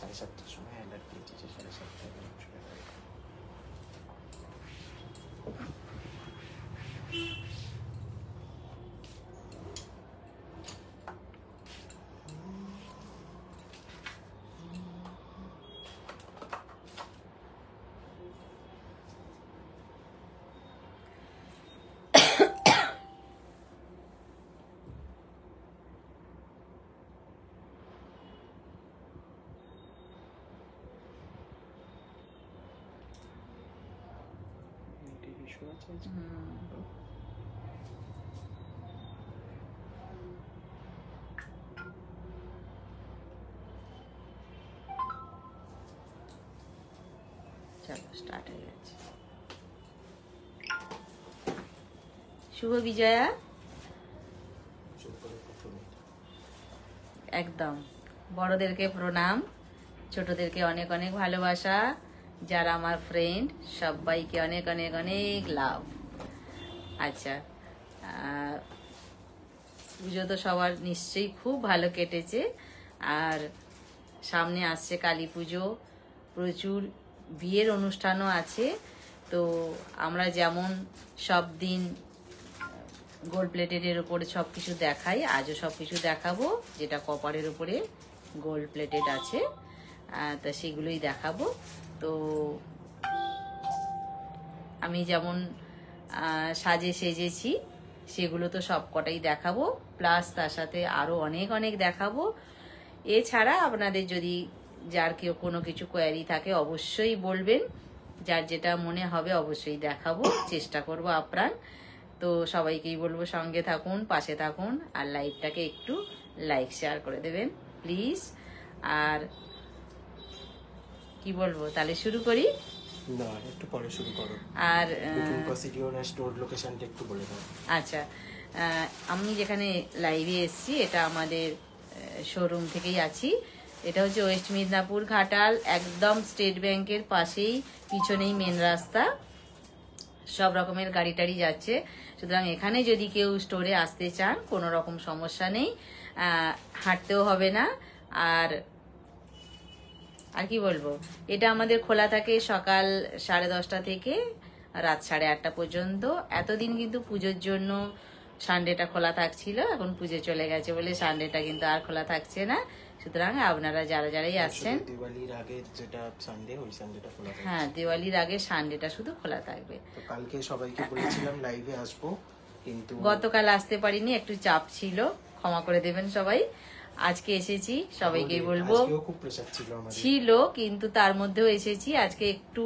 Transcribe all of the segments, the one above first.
7:30টার সময় অ্যালার্ট দিয়েছি যে 7:30টায় চলে যাবে। চলো স্টার্ট হয়ে গেছে। শুভ বিজয়া। একদম বড়দেরকে প্রণাম, ছোটদেরকে অনেক অনেক ভালোবাসা, যারা আমার ফ্রেন্ড সবাইকে অনেক অনেক অনেক লাভ। আচ্ছা, পুজো তো সবার নিশ্চয়ই খুব ভালো কেটেছে, আর সামনে আসছে কালী পুজো, প্রচুর বিয়ের অনুষ্ঠানও আছে। তো আমরা যেমন সব দিন গোল্ড প্লেটেডের উপরে সব কিছু দেখাই, আজও সব কিছু দেখাবো যেটা কপারের উপরে গোল্ড প্লেটেড আছে, তা সেগুলোই দেখাবো। তো আমি যেমন সাজে সেজেছি সেগুলো তো সব কটাই দেখাবো, প্লাস তার সাথে আরো অনেক অনেক দেখাবো। এছাড়া আপনাদের যদি যার কেউ কোনো কিছু কোয়ারি থাকে অবশ্যই বলবেন, যার যেটা মনে হবে অবশ্যই দেখাবো, চেষ্টা করবো আপ্রাণ। তো সবাইকেই বলবো সঙ্গে থাকুন, পাশে থাকুন, আর লাইভটাকে একটু লাইক শেয়ার করে দেবেন প্লিজ। আর কি বলবো, তাহলে শুরু করি? না, একটু পরে শুরু করো। আর বুকিং প্রসিডিওর আর স্টোর লোকেশনটা একটু বলে দাও। আচ্ছা, আমি যেখানে লাইভে এসেছি এটা আমাদের শোরুম থেকেই আছি। এটা হচ্ছে ওয়েস্ট মিদনাপুর ঘাটাল, একদম স্টেট ব্যাংকের পাশেই, পিছনেই মেন রাস্তা, সব রকমের গাড়ি টাড়ি যাচ্ছে। সুতরাং এখানে যদি কেউ স্টোরে আসতে চান কোনো রকম সমস্যা নেই, হাঁটতেও হবে না। আর কি বলবো, এটা আমাদের খোলা থাকে সকাল 10:30 থেকে রাত 8:30 পর্যন্ত। এতদিন কিন্তু পুজোর জন্য সানডেটা খোলা থাকছিল, এখন পুজো চলে গেছে বলে সানডেটা কিন্তু আর খোলা থাকছে না। সুতরাং আপনারা যারাই আসছেন, দিওয়ালির আগে যেটা সানডে, ওই সানডেটা খোলা থাকবে। হ্যাঁ, দিওয়ালির আগে সানডেটা শুধু খোলা থাকবে। তো কালকে সবাইকে বলেছিলাম লাইভে আসবো, কিন্তু গতকাল আসতে পারিনি, একটু চাপ ছিল, ক্ষমা করে দেবেন সবাই। আজকে এসেছি, সবাইকেই বলবো খুব প্রেসার ছিল, কিন্তু তার মধ্যেও এসেছি। আজকে একটু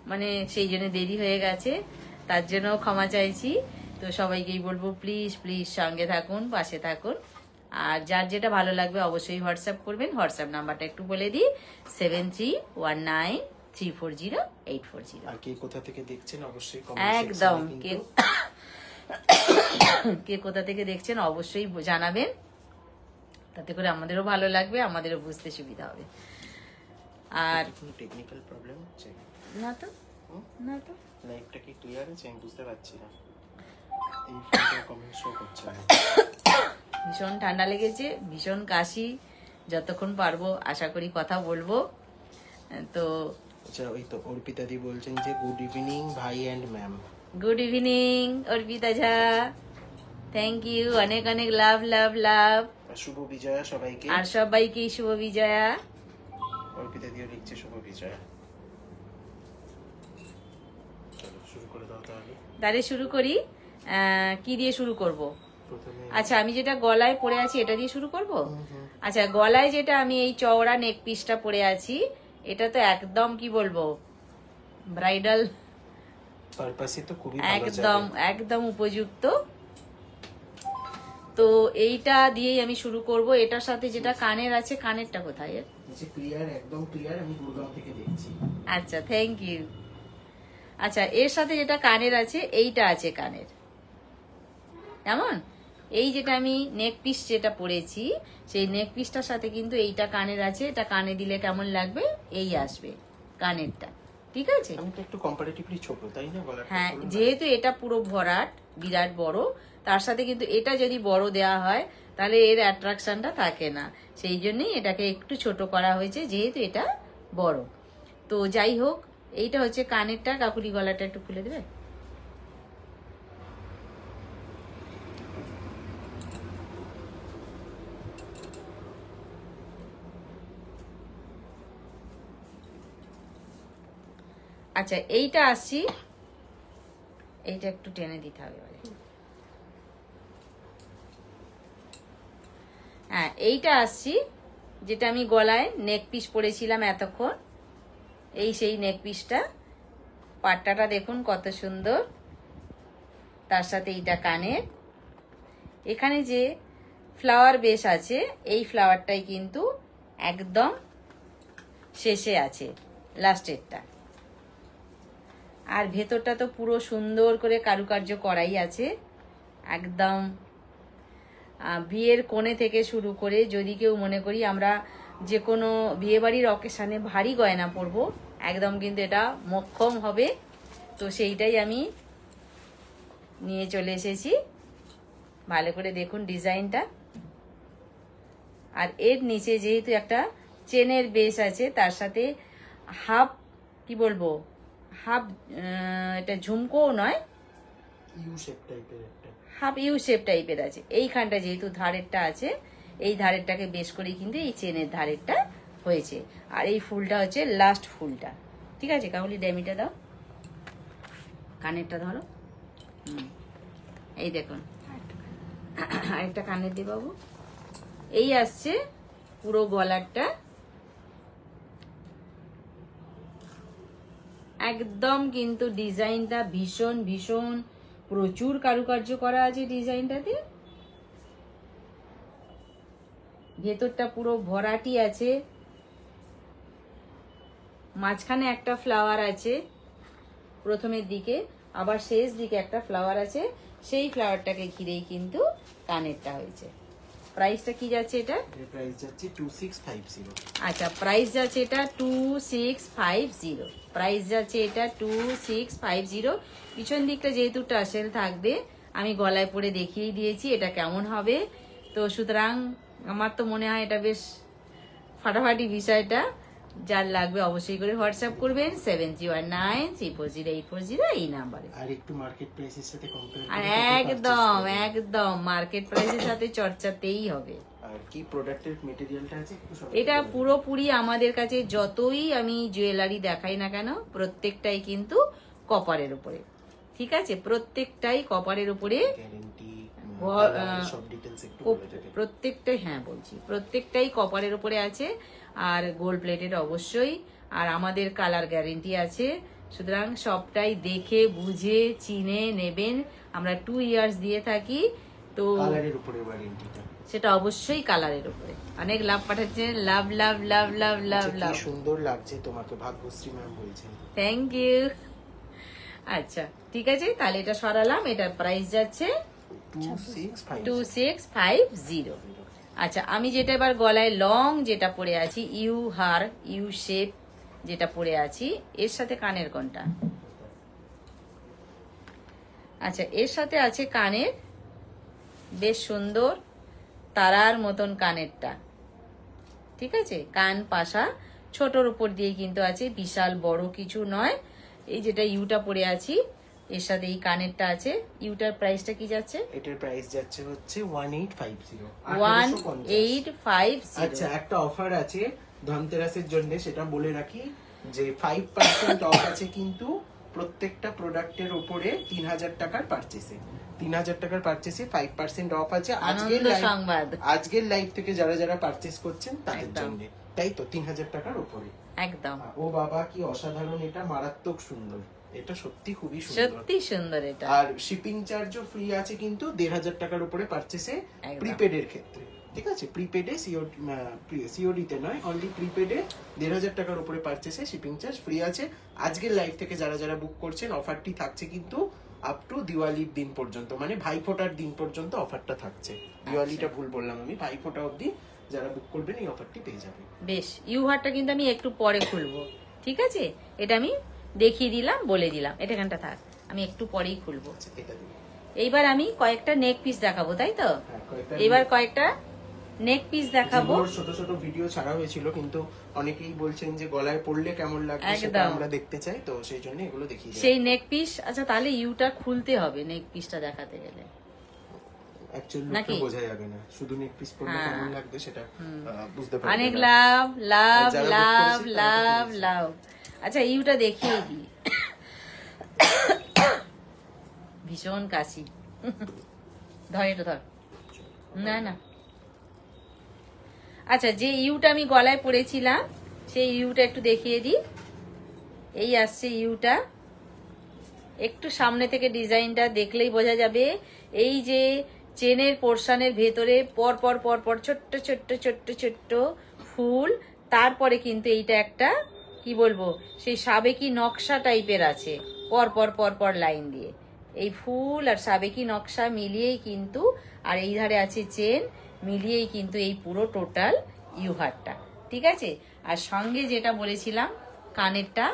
মানে সেই জন্য দেরি হয়ে গেছে, তার জন্য ক্ষমা চাইছি। তো সবাইকেই বলবো প্লিজ প্লিজ সঙ্গে থাকুন, পাশে থাকুন। আর যার যেটা ভালো লাগবে অবশ্যই হোয়াটসঅ্যাপ করবেন। হোয়াটসঅ্যাপ নাম্বারটা একটু বলে দিই, 7319340840। আর কে কোথা থেকে দেখছেন অবশ্যই একদম কে কোথা থেকে দেখছেন অবশ্যই জানাবেন, তাতে করে আমাদেরও ভালো লাগবে, আমাদেরও বুঝতে সুবিধা হবে। আর টেকনিক্যাল প্রবলেম হচ্ছে না তো, না তো, লাইভটা কি ক্লিয়ার আছে? আমি বুঝতে পারছি না, এই ফোনটা কমেন্ট শো করছে না। ভীষণ ঠান্ডা লেগেছে, ভীষণ কাশি, যতক্ষণ পারবো আশা করি কথা বলবো। তো আচ্ছা, ওই তো অর্পিতা দি বলছেন যে গুড ইভিনিং ভাই and ma'am. Good evening Arpita Jha, thank you, অনেক অনেক লাভ লাভ লাভ। শুভ বিজয়া সবাইকে, আর সবাইকেই শুভ বিজয়া। অর্পিতা দিও লিখছে শুভ বিজয়া। চলো শুরু করে দাও তাহলে শুরু করি। কি দিয়ে শুরু করব? প্রথমে আচ্ছা, আমি যেটা গলায় পরে আছি এটা দিয়ে শুরু করব। আচ্ছা, গলায় যেটা আমি এই চওড়া নেক পিসটা পরে আছি, এটা তো একদম কি বলবো, ব্রাইডাল পারপাসে তো খুবই একদম একদম উপযুক্ত। তো এইটা দিয়েই আমি শুরু করব। এটার সাথে যেটা কানের আছে, কানেরটা কোথায়? ক্লিয়ার, একদম ক্লিয়ার, আমি গুরগাঁও থেকে দেখছি। আচ্ছা, থ্যাংক ইউ। আচ্ছা, এর সাথে যেটা কানের আছে, এইটা আছে কানের, কেমন? এই যেটা আমি নেক পিস যেটা পরেছি, সেই নেক পিসটার সাথে কিন্তু এইটা কানের আছে। এটা কানে দিলে কেমন লাগবে, এই আসবে কানেরটা, ঠিক আছে? আমি তো একটু কম্পারেটিভলি ছোট, তাই না? হ্যাঁ, যেহেতু এটা পুরো ভরাট, বিরাট বড়, তার সাথে কিন্তু এটা যদি বড় দেওয়া হয় তাহলে এর অ্যাট্রাকশনটা থাকে না, সেই জন্যই এটাকে একটু ছোট করা হয়েছে যেহেতু এটা বড়। তো যাই হোক, এইটা হচ্ছে কানেরটা। কাকুরি গলাটা একটু খুলে দেবে? আচ্ছা, এইটা আসছি, এইটা একটু টেনে দিতে হবে এবারে। হ্যাঁ, এইটা আসছি যেটা আমি গলায় নেক পিস পরেছিলাম এতক্ষণ, এই সেই নেক পিসটা। পাট্টাটা দেখুন কত সুন্দর, তার সাথে এইটা কানের। এখানে যে ফ্লাওয়ার বেস আছে, এই ফ্লাওয়ারটাই কিন্তু একদম শেষে আছে, লাস্টেরটা। আর ভেতরটা তো পুরো সুন্দর করে কারুকার্য করাই আছে একদম। বিয়ের কোণে থেকে শুরু করে যদি কেউ মনে করি আমরা যে কোনো বিয়ে বাড়ির অকেশানে ভারী গয়না পরবো, একদম কিন্তু এটা মোক্ষম হবে। তো সেইটাই আমি নিয়ে চলে এসেছি। ভালো করে দেখুন ডিজাইনটা। আর এর নিচে যেহেতু একটা চেনের বেস আছে, তার সাথে হাফ, কি বলবো, হাফ, এটা ঝুমকোও নয়, ইউ শেপ টাইপের একটা, হাফ ইউ শেপ টাইপের আছে। এইখানটা যেহেতু ধারেরটা আছে, এই ধারেরটাকে বেশ করে কিন্তু এই চেনের ধারেরটা হয়েছে। আর এই ফুলটা হচ্ছে লাস্ট ফুলটা। ঠিক আছে, কাকুলি ড্যামিটা দাও, কানেরটা ধরো। এই দেখুন আরেকটা কানের দিয়ে বাবু। এই আসছে পুরো গলারটা, একদম কিন্তু ডিজাইনটা ভীষণ ভীষণ প্রচুর কারুকার্য করা আছে ডিজাইনটাতে। ভেতরটা পুরো ভরাটি আছে, মাঝখানে একটা ফ্লাওয়ার আছে প্রথমের দিকে, আবার শেষ দিকে একটা ফ্লাওয়ার আছে, সেই ফ্লাওয়ারটাকে ঘিরেই কিন্তু কানেরটা হয়েছে। প্রাইসটা কি যাচ্ছে এটা? এর প্রাইস যাচ্ছে 2650। আচ্ছা, প্রাইস যাচ্ছে এটা 2650। প্রাইস যাচ্ছে এটা 2650। পিছন দিকটা যেহেতু টাসেল থাকবে, আমি গলায় পরে দেখিয়ে দিয়েছি এটা কেমন হবে। তো সুতরাং আমার তো মনে হয় এটা বেশ ফাটাফাটি বিষয়টা। যার লাগবে অবশ্যই করে হোয়াটসঅ্যাপ করবেন 7319340840 এই নাম্বারে। আর একটু মার্কেট প্রাইসের সাথে কম্পেয়ার আর একদম একদম মার্কেট প্রাইসের সাথে চর্চাতেই হবে। আর কি প্রোডাক্টের মেটেরিয়ালটা আছে একটু সবাই এটা পুরোপুরি আমাদের কাছে যতই আমি জুয়েলারি দেখাই না কেন, প্রত্যেকটাই কিন্তু কপারের উপরে। ঠিক আছে, প্রত্যেকটাই কপারের উপরে, গ্যারান্টি সব ডিটেইলস একটু বলে দেবেন। প্রত্যেকটাই, হ্যাঁ বলছি, প্রত্যেকটাই কপারের উপরে আছে। আর গোল্ড প্লেটেড অবশ্যই, আর আমাদের কালার গ্যারেন্টি আছে। সুতরাং সবটাই দেখে বুঝে চিনে নেবেন। আমরা 2 ইয়ার্স দিয়ে থাকি। তো কালারের উপরে ওয়ারেন্টিটা, সেটা অবশ্যই কালারের উপরে। অনেক লাভ পাঠাচ্ছেন, লাভ লাভ লাভ লাভ লাভ লাভ। সুন্দর লাগছে তোমাকে, ভাগ্যশ্রী ম্যাম বলছেন। Thank you. আচ্ছা ঠিক আছে, তাহলে এটা সরালাম। এটার প্রাইস যাচ্ছে 2650। আচ্ছা, আমি যেটা এবার গলায় লং যেটা পরে আছি, ইউ হার ইউ শেপ যেটা পরে আছি, এর সাথে কানের কোনটা? আচ্ছা, এর সাথে আছে কানের, বেশ সুন্দর তারার মতন কানেরটা। ঠিক আছে, কান পাশা ছোটর উপর দিয়ে কিন্তু আছে, বিশাল বড় কিছু নয়। এই যেটা ইউটা পরে আছি, এর সাথে এই কানেরটা আছে। ইউটার প্রাইসটা কি যাচ্ছে? এটার প্রাইস যাচ্ছে হচ্ছে 1850। 1850। আচ্ছা, একটা অফার আছে ধনতেরাসের জন্য, সেটা বলে রাখি যে 5% অফ আছে কিন্তু প্রত্যেকটা প্রোডাক্টের উপরে 3000 টাকার পারচেসে। 3000 টাকার পারচেসে 5% অফ আছে। আজকের লাইভ থেকে যারা যারা পারচেস করছেন তাদের জন্য, তাই তো 3000 টাকার উপরে একদম। ও বাবা কি অসাধারণ, এটা মারাত্মক সুন্দর, এটা সত্যি খুবই সুন্দর, সত্যি সুন্দর এটা। আর শিপিং চার্জও ফ্রি আছে কিন্তু 1500 টাকার উপরে পারচেসে, প্রিপেড এর ক্ষেত্রে। ঠিক আছে, প্রিপেডে সিওডিতে নয়, অনলি প্রিপেডে 1500 টাকার উপরে পারচেসে শিপিং চার্জ ফ্রি আছে। আজকের লাইভ থেকে যারা যারা বুক করছেন অফারটি থাকছে কিন্তু আপ টু দিওয়ালির দিন পর্যন্ত, মানে ভাইফোঁটার দিন পর্যন্ত অফারটা থাকছে। দিওয়ালিটা ভুল বললাম আমি, ভাইফোঁটা অবধি যারা বুক করবেন এই অফারটি পেয়ে যাবেন। বেশ, ইউহারটা কিন্তু আমি একটু পরে খুলবো। ঠিক আছে, এটা আমি দেখিয়ে দিলাম, বলে দিলাম, এটা এখানটা থাক, আমি একটু পরেই খুলবো। এটা এইবার আমি কয়েকটা নেক পিস দেখাবো, তাই তো? এবার কয়েকটা নেক পিস দেখাবো। ছোট ছোট ভিডিও ছাড়া হয়েছিল, কিন্তু অনেকেই বলছেন যে গলায় পড়লে কেমন লাগবে সেটা আমরা দেখতে চাই, তো সেই জন্য এগুলো দেখিয়ে সেই নেক পিস। আচ্ছা, তাহলে ইউটা খুলতে হবে নেক পিসটা দেখাতে গেলে, নাকি বোঝা যাবে না, শুধু নেক পিস পরলে কেমন লাগবে সেটা বুঝতে পারবে। অনেক লাভ লাভ লাভ লাভ লাভ। আচ্ছা, ইউটা দেখিয়ে দিই। ভীষণ কাশি, ধর এটা ধর, না না। আচ্ছা, যে ইউটা আমি গলায় পরেছিলাম সেই ইউটা একটু দেখিয়ে দিই। এই আসছে ইউটা, একটু সামনে থেকে ডিজাইনটা দেখলেই বোঝা যাবে। এই যে চেনের পোর্শনের ভেতরে পর পর পর পর ছোট্ট ছোট্ট ছোট্ট ছোট্ট ফুল, তারপরে কিন্তু এইটা একটা কি বলবো সেই সাবেকি নকশা টাইপের আছে, পর পর পর পর লাইন দিয়ে এই ফুল আর সাবেকি নকশা মিলিয়েই কিন্তু, আর এই ধারে আছে চেন, মিলিয়েই কিন্তু এই পুরো টোটাল ইউহারটা, ঠিক আছে? আর সঙ্গে যেটা বলেছিলাম কানেরটা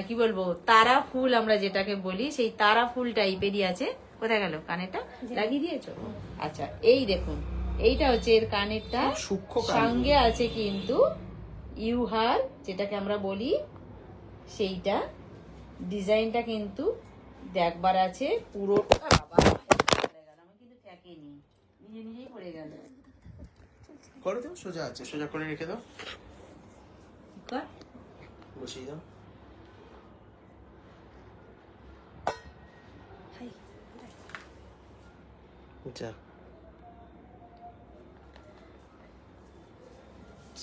কি বলবো তারা ফুল আমরা যেটাকে বলি, সেই তারা ফুল টাইপেরই আছে। কোথায় গেল কানেরটা? লাগিয়ে দিয়েছো? আচ্ছা, এই দেখুন, এইটা হচ্ছে এর কানেরটা, সঙ্গে আছে কিন্তু ইউহার যেটাকে আমরা বলি, সেইটা ডিজাইনটা কিন্তু দেখবার আছে পুরোটা। বাবা আমার কিন্তু ঠেকেনি, নিজে নিজেই পড়ে গেল। করে দাও, সোজা আছে, সোজা করে রেখে দাও, বসিয়ে দাও।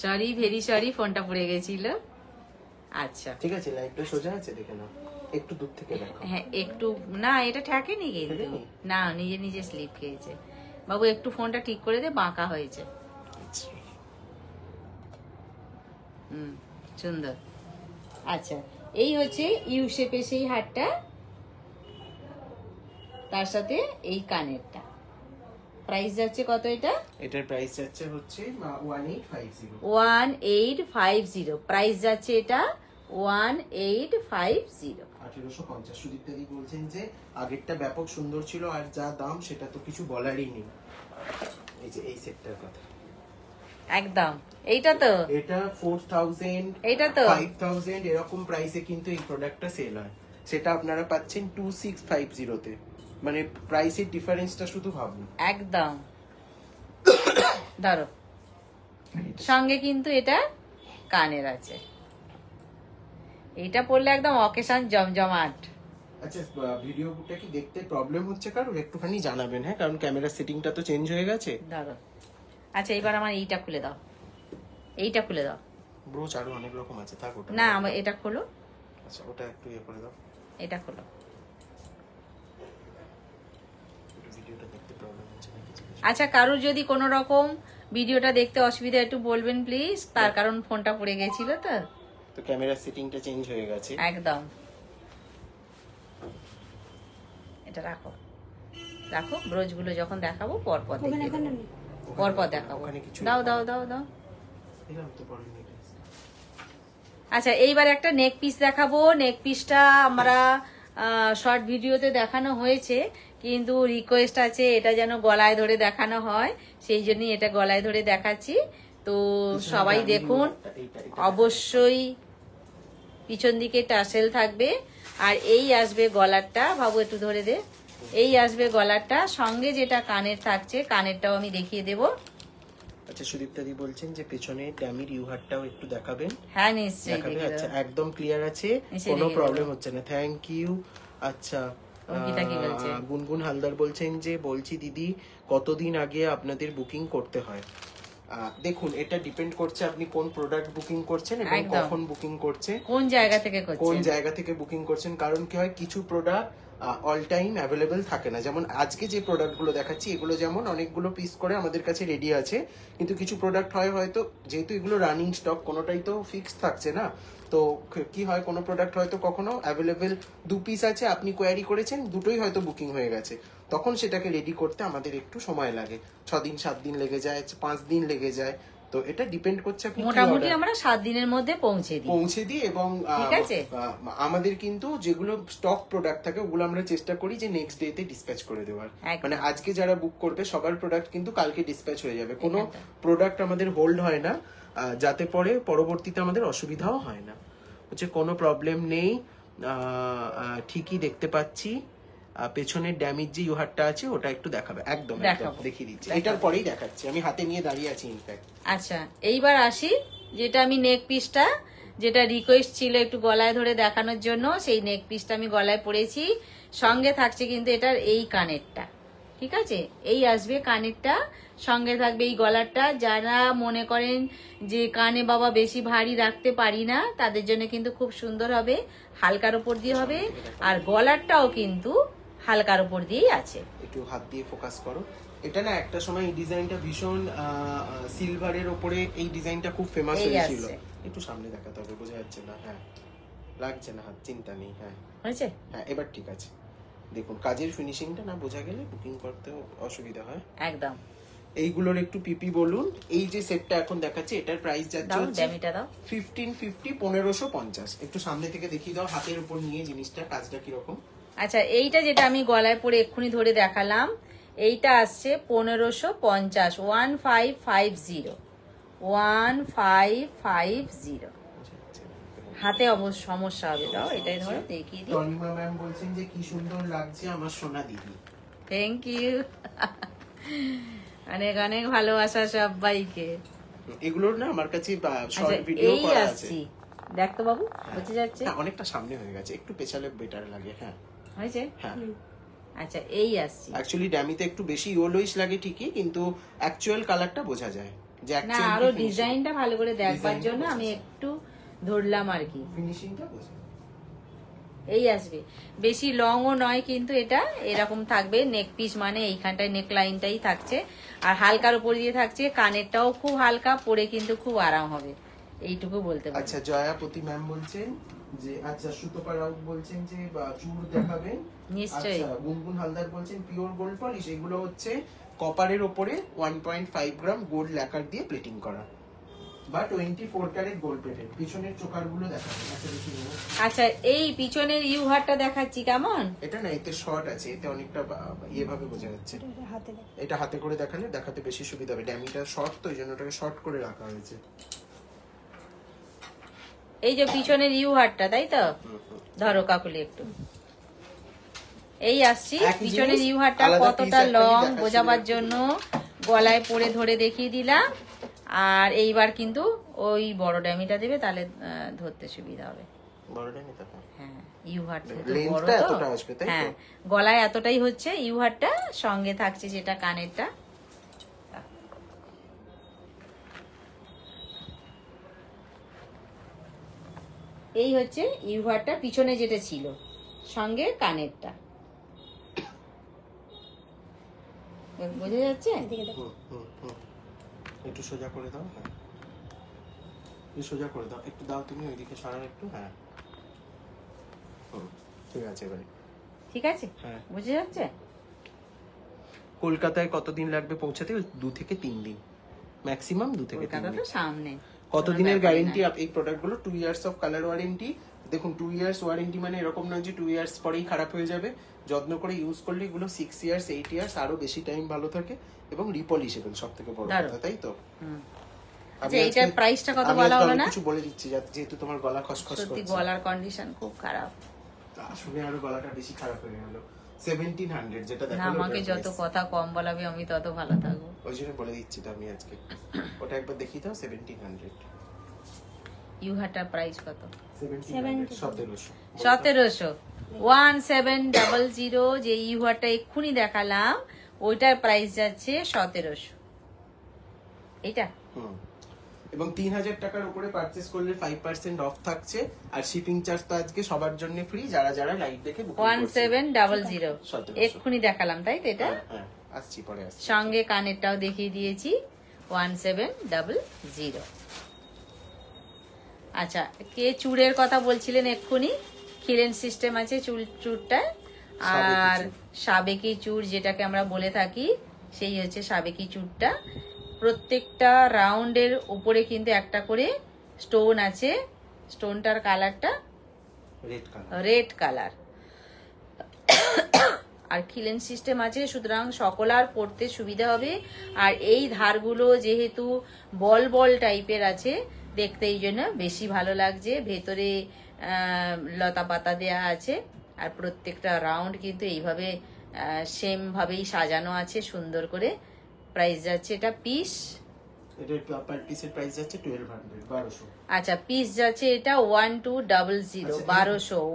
সরি, ভেরি সরি, ফোনটা পড়ে গেছিল। আচ্ছা ঠিক আছে, লাইটটা সোজা আছে, দেখে নাও, একটু দূর থেকে দেখো। হ্যাঁ একটু, না এটা ঠেকেনি কিন্তু, না নিজে নিজে স্লিপ খেয়েছে। বাবু একটু ফোনটা ঠিক করে দে, বাঁকা হয়েছে। সুন্দর। আচ্ছা, এই হচ্ছে ইউ শেপে সেই হারটা, তার সাথে এই কানেরটা। প্রাইস যাচ্ছে কত এটা? এটার প্রাইস যাচ্ছে হচ্ছে 1850। 1850 প্রাইস যাচ্ছে এটা, 1850। 1850। সুদীপ দাদি বলছেন যে আগেরটা ব্যাপক সুন্দর ছিল, আর যা দাম সেটা তো কিছু বলারই নেই। এই যে এই সেটটার কথা একদম, এইটা তো, এটা 4000, এইটা তো 5000 এরকম প্রাইসে কিন্তু এই প্রোডাক্টটা সেল হয়, সেটা আপনারা পাচ্ছেন 2650 তে। মানে প্রাইসের ডিফারেন্সটা শুধু ভাবুন। একদম। ধরো, সঙ্গে কিন্তু এটা কানের আছে, এটা পড়লে একদম অকেশন জমজমাট। আচ্ছা, ভিডিওটা কি দেখতে প্রবলেম হচ্ছে কারণ একটুখানি জানাবেন, হ্যাঁ, কারণ ক্যামেরা সেটিংটা তো চেঞ্জ হয়ে গেছে। ধরো, আচ্ছা এবার আমার এইটা খুলে দাও, এইটা খুলে দাও। ব্রোচ আরো অনেক রকম আছে, থাক ওটা না, আমার এটা খোলো। আচ্ছা, ওটা একটু ইয়ে করে দাও, এটা খোলো। ভিডিওটা দেখতে প্রবলেম হচ্ছে নাকি? আচ্ছা, কারোর যদি কোনো রকম ভিডিওটা দেখতে অসুবিধা একটু বলবেন প্লিজ, তার কারণ ফোনটা পড়ে গেছিল তো ক্যামেরা সেটিংটা চেঞ্জ হয়ে গেছে একদম। এটা রাখো, রাখো, ব্রোচ গুলো যখন দেখাবো পরপর পরপর দেখাবো। দাও দাও দাও দাও। আচ্ছা, এইবার একটা নেক পিস দেখাবো। নেক পিসটা আমরা শর্ট ভিডিওতে দেখানো হয়েছে, কিন্তু রিকোয়েস্ট আছে এটা যেন গলায় ধরে দেখানো হয়, সেই জন্যই এটা গলায় ধরে দেখাচ্ছি। তো সবাই দেখুন, অবশ্যই পিছন দিকে টাসেল থাকবে, আর এই আসবে গলারটা, ভাবু একটু ধরে দে, এই আসবে গলারটা, সঙ্গে যেটা কানের থাকছে কানেরটাও আমি দেখিয়ে দেব। আচ্ছা, সুদীপ দাদি বলছেন যে পেছনে ড্যামির ইউহারটাও একটু দেখাবেন। হ্যাঁ নিশ্চয়ই দেখাবে। আচ্ছা, একদম ক্লিয়ার আছে, কোনো প্রবলেম হচ্ছে না, থ্যাংক ইউ। আচ্ছা, গুনগুন হালদার বলছেন যে বলছি দিদি কতদিন আগে আপনাদের বুকিং করতে হয়? দেখুন, এটা ডিপেন্ড করছে আপনি কোন প্রোডাক্ট বুকিং করছেন এবং কখন বুকিং করছেন, কোন জায়গা থেকে বুকিং করছেন। কারণ কি হয়, কিছু প্রোডাক্ট অল টাইম অ্যাভেলেবেল থাকে না। যেমন আজকে যে প্রোডাক্টগুলো দেখাচ্ছি, এগুলো যেমন অনেকগুলো পিস করে আমাদের কাছে রেডি আছে, কিন্তু কিছু প্রোডাক্ট হয় হয়তো, যেহেতু এগুলো রানিং স্টক, কোনোটাই তো ফিক্স থাকছে না, তো কি হয় কোনো প্রোডাক্ট হয়তো কখনো অ্যাভেলেবেল 2 পিস আছে, আপনি কোয়ারি করেছেন, দুটোই হয়তো বুকিং হয়ে গেছে, তখন সেটাকে রেডি করতে আমাদের একটু সময় লাগে, 6 দিন 7 দিন লেগে যায়, 5 দিন লেগে যায়, তো এটা ডিপেন্ড করছে আপনি মোটামুটি আমরা 7 দিনের মধ্যে পৌঁছে দিই এবং ঠিক আছে। আমাদের কিন্তু যেগুলো স্টক প্রোডাক্ট থাকে ওগুলো আমরা চেষ্টা করি যে নেক্সট ডে তে ডিসপ্যাচ করে দেওয়ার। মানে আজকে যারা বুক করবে সবার প্রোডাক্ট কিন্তু কালকে ডিসপ্যাচ হয়ে যাবে। কোনো প্রোডাক্ট আমাদের হোল্ড হয় না, যাতে পরে পরবর্তীতে আমাদের অসুবিধাও হয় না। হচ্ছে কোনো প্রবলেম নেই, ঠিকই দেখতে পাচ্ছি। পেছনের ড্যামেজ যে ইউহারটা আছে ওটা একটু দেখাবে, একদম দেখিয়ে দিচ্ছি, এটার পরেই দেখাচ্ছি, আমি হাতে নিয়ে দাঁড়িয়ে আছি ইনফ্যাক্ট। আচ্ছা এইবার আসি, যেটা আমি নেক পিসটা, যেটা রিকোয়েস্ট ছিল একটু গলায় ধরে দেখানোর জন্য, সেই নেক পিসটা আমি গলায় পরেছি। সঙ্গে থাকছে কিন্তু এটার এই কানেরটা, ঠিক আছে, এই আসবে কানেরটা, সঙ্গে থাকবে এই গলারটা। যারা মনে করেন যে কানে বাবা বেশি ভারী রাখতে পারি না, তাদের জন্য কিন্তু খুব সুন্দর হবে, হালকার উপর দিয়ে হবে। আর গলারটাও কিন্তু হালকার উপর দিয়েই আছে। একটু হাত দিয়ে ফোকাস করো। এটা না একটা সময় এই ডিজাইনটা ভীষণ সিলভারের উপরে এই ডিজাইনটা খুব ফেমাস হয়েছিল। একটু সামনে দেখাতে হবে, বোঝা যাচ্ছে না। হ্যাঁ লাগছে না হাত, চিন্তা নেই। হ্যাঁ হয়েছে, হ্যাঁ এবার ঠিক আছে। দেখুন কাজের ফিনিশিংটা না বোঝা গেলে বুকিং করতেও অসুবিধা হয় একদম। এইগুলোর একটু পিপি বলুন। এই যে সেটটা এখন দেখাচ্ছে এটার প্রাইস যাচ্ছে 1550, 1550। একটু সামনে থেকে দেখিয়ে দাও হাতের উপর নিয়ে জিনিসটা, কাজটা কিরকম। আচ্ছা এইটা যেটা আমি গলায় পরে এক্ষুনি ধরে দেখালাম, এইটা আসছে 1550, 1550, 1550। হাতে অবশ্য সমস্যা হবে, দাও এটাই ধরো দেখিয়ে দিই। তনিমা ম্যাম বলছেন যে কি সুন্দর লাগছে আমার সোনা দিদি। থ্যাংক ইউ, অনেক অনেক ভালোবাসা সবাইকে। এগুলোর না আমার কাছে শর্ট ভিডিও করা আছে, দেখ তো বাবু, বুঝে যাচ্ছে অনেকটা সামনে হয়ে গেছে, একটু পেছালে বেটার লাগে। হ্যাঁ হয়েছে। হ্যাঁ আচ্ছা এই আসছে, অ্যাকচুয়ালি ড্যামিতে একটু বেশি ইয়েলোইশ লাগে ঠিকই, কিন্তু অ্যাকচুয়াল কালারটা বোঝা যায় যে না, আরো ডিজাইনটা ভালো করে দেখবার জন্য আমি একটু ধরলাম আর কি, ফিনিশিংটা বোঝা। এই আসবে, বেশি লং ও নয় কিন্তু এটা এরকম থাকবে। নেক পিস মানে এইখানটায় নেক লাইনটাই থাকছে, আর হালকার উপর দিয়ে থাকছে। কানেরটাও খুব হালকা, পরে কিন্তু খুব আরাম হবে, এইটুকু বলতে পারি। আচ্ছা জয়াপতি ম্যাম বলছেন যে, আচ্ছা সুতপা রাউত বলছেন যে চুড় দেখাবেন নিশ্চয়ই। আচ্ছা গুনগুন হালদার বলছেন পিওর গোল্ড পলিশ। এগুলো হচ্ছে কপারের উপরে 1.5 গ্রাম গোল্ড ল্যাকার দিয়ে প্লেটিং করা, বা 24 ক্যারেট গোল্ড প্লেটেড। পিছনের চোকারগুলো দেখাবেন। আচ্ছা দেখি। আচ্ছা এই পিছনের ইউহারটা দেখাচ্ছি কেমন। এটা না এতে শর্ট আছে, এতে অনেকটা ভাবে বোঝা যাচ্ছে। এটা হাতে করে দেখালে দেখাতে বেশি সুবিধা হবে। ড্যামিটা শর্ট তো, এই জন্য ওটাকে শর্ট করে রাখা হয়েছে। এই যে পিছনের ইউহারটা, তাই তো, ধরো কাকুলি একটু, এই আসছি পিছনের ইউহারটা কতটা লং বোঝাবার জন্য গলায় পরে ধরে দেখিয়ে দিলাম। আর এইবার কিন্তু ওই বড় ড্যামিটা দেবে, তাহলে ধরতে সুবিধা হবে। হ্যাঁ ইউহারটা বড় তো, হ্যাঁ গলায় এতটাই হচ্ছে ইউহারটা, সঙ্গে থাকছে যেটা কানেরটা। এই হচ্ছে ইউহারটা, পিছনে যেটা ছিল, সঙ্গে কানেরটা, বোঝা যাচ্ছে। একটু সোজা করে দাও, হ্যাঁ সোজা করে দাও, একটু দাও তুমি ওইদিকে সরাও একটু। হ্যাঁ ঠিক আছে এবারে ঠিক আছে, হ্যাঁ বুঝে যাচ্ছে। কলকাতায় কতদিন লাগবে পৌঁছাতে? 2 থেকে 3 দিন ম্যাক্সিমাম, 2 থেকে 3 দিন। সামনে কতদিনের গ্যারান্টি এই প্রোডাক্টগুলো? 2 ইয়ার্স অফ কালার ওয়ারেন্টি। দেখুন 2 ইয়ার্স ওয়ারেন্টি মানে এরকম নয় যে 2 ইয়ার্স পরেই খারাপ হয়ে যাবে। যত্ন করে ইউজ করলে এগুলো 6 ইয়ার্স 8 ইয়ার্স আরো বেশি টাইম ভালো থাকে, এবং রিপলিশেবল সবথেকে বড় কথা, তাই তো। আচ্ছা এইটার প্রাইসটা কত বলা হলো না? কিছু বলে দিচ্ছি যেহেতু তোমার গলা খসখস করছে। সত্যি গলার কন্ডিশন খুব খারাপ, শুনে আরো গলাটা বেশি খারাপ হয়ে গেল। 1700 যেটা দেখালো, আমাকে যত কথা কম বলাবে আমি তত ভালো থাকবো, ওই জন্য বলে দিচ্ছি তো আমি আজকে। ওটা একবার দেখিয়ে দাও। 1700 ইউহাটার প্রাইস কত? 1700। 1700 যে ইউহাটা এক্ষুনি দেখালাম, ওইটার প্রাইস যাচ্ছে 1700। এইটা এবং 3000 টাকার উপরে পারচেজ করলে 5% অফ থাকছে, আর শিপিং চার্জ তো আজকে সবার জন্য ফ্রি, যারা যারা লাইভ দেখে বুকিং করছে। 1700 এক্ষুনি দেখালাম, তাই তো। এটা হ্যাঁ আসছি পরে আসছি। সঙ্গে কানেরটাও দেখিয়ে দিয়েছি 1700। আচ্ছা কে চুড়ের কথা বলছিলেন এক্ষুনি, খিলেন সিস্টেম আছে চুড়টা, আর সাবেকি চুড় যেটাকে আমরা বলে থাকি, সেই হচ্ছে সাবেকি চুড়টা। প্রত্যেকটা রাউন্ডের উপরে কিন্তু একটা করে স্টোন আছে। স্টোনটার কালারটা রেড কালার। আর খিলেন সিস্টেম আছে, সুতরাং সকলার পড়তে সুবিধা হবে। আর এই ধারগুলো যেহেতু বল বল টাইপের আছে, দেখতে এই জন্য বেশি ভালো লাগছে। ভেতরে লতা পাতা দেয়া আছে, আর প্রত্যেকটা রাউন্ড কিন্তু এইভাবে সেম ভাবেই সাজানো আছে সুন্দর করে। প্রাইস যাচ্ছে এটা পিস, পার পিসের প্রাইস যাচ্ছে 1200। আচ্ছা পিস যাচ্ছে এটা 1200,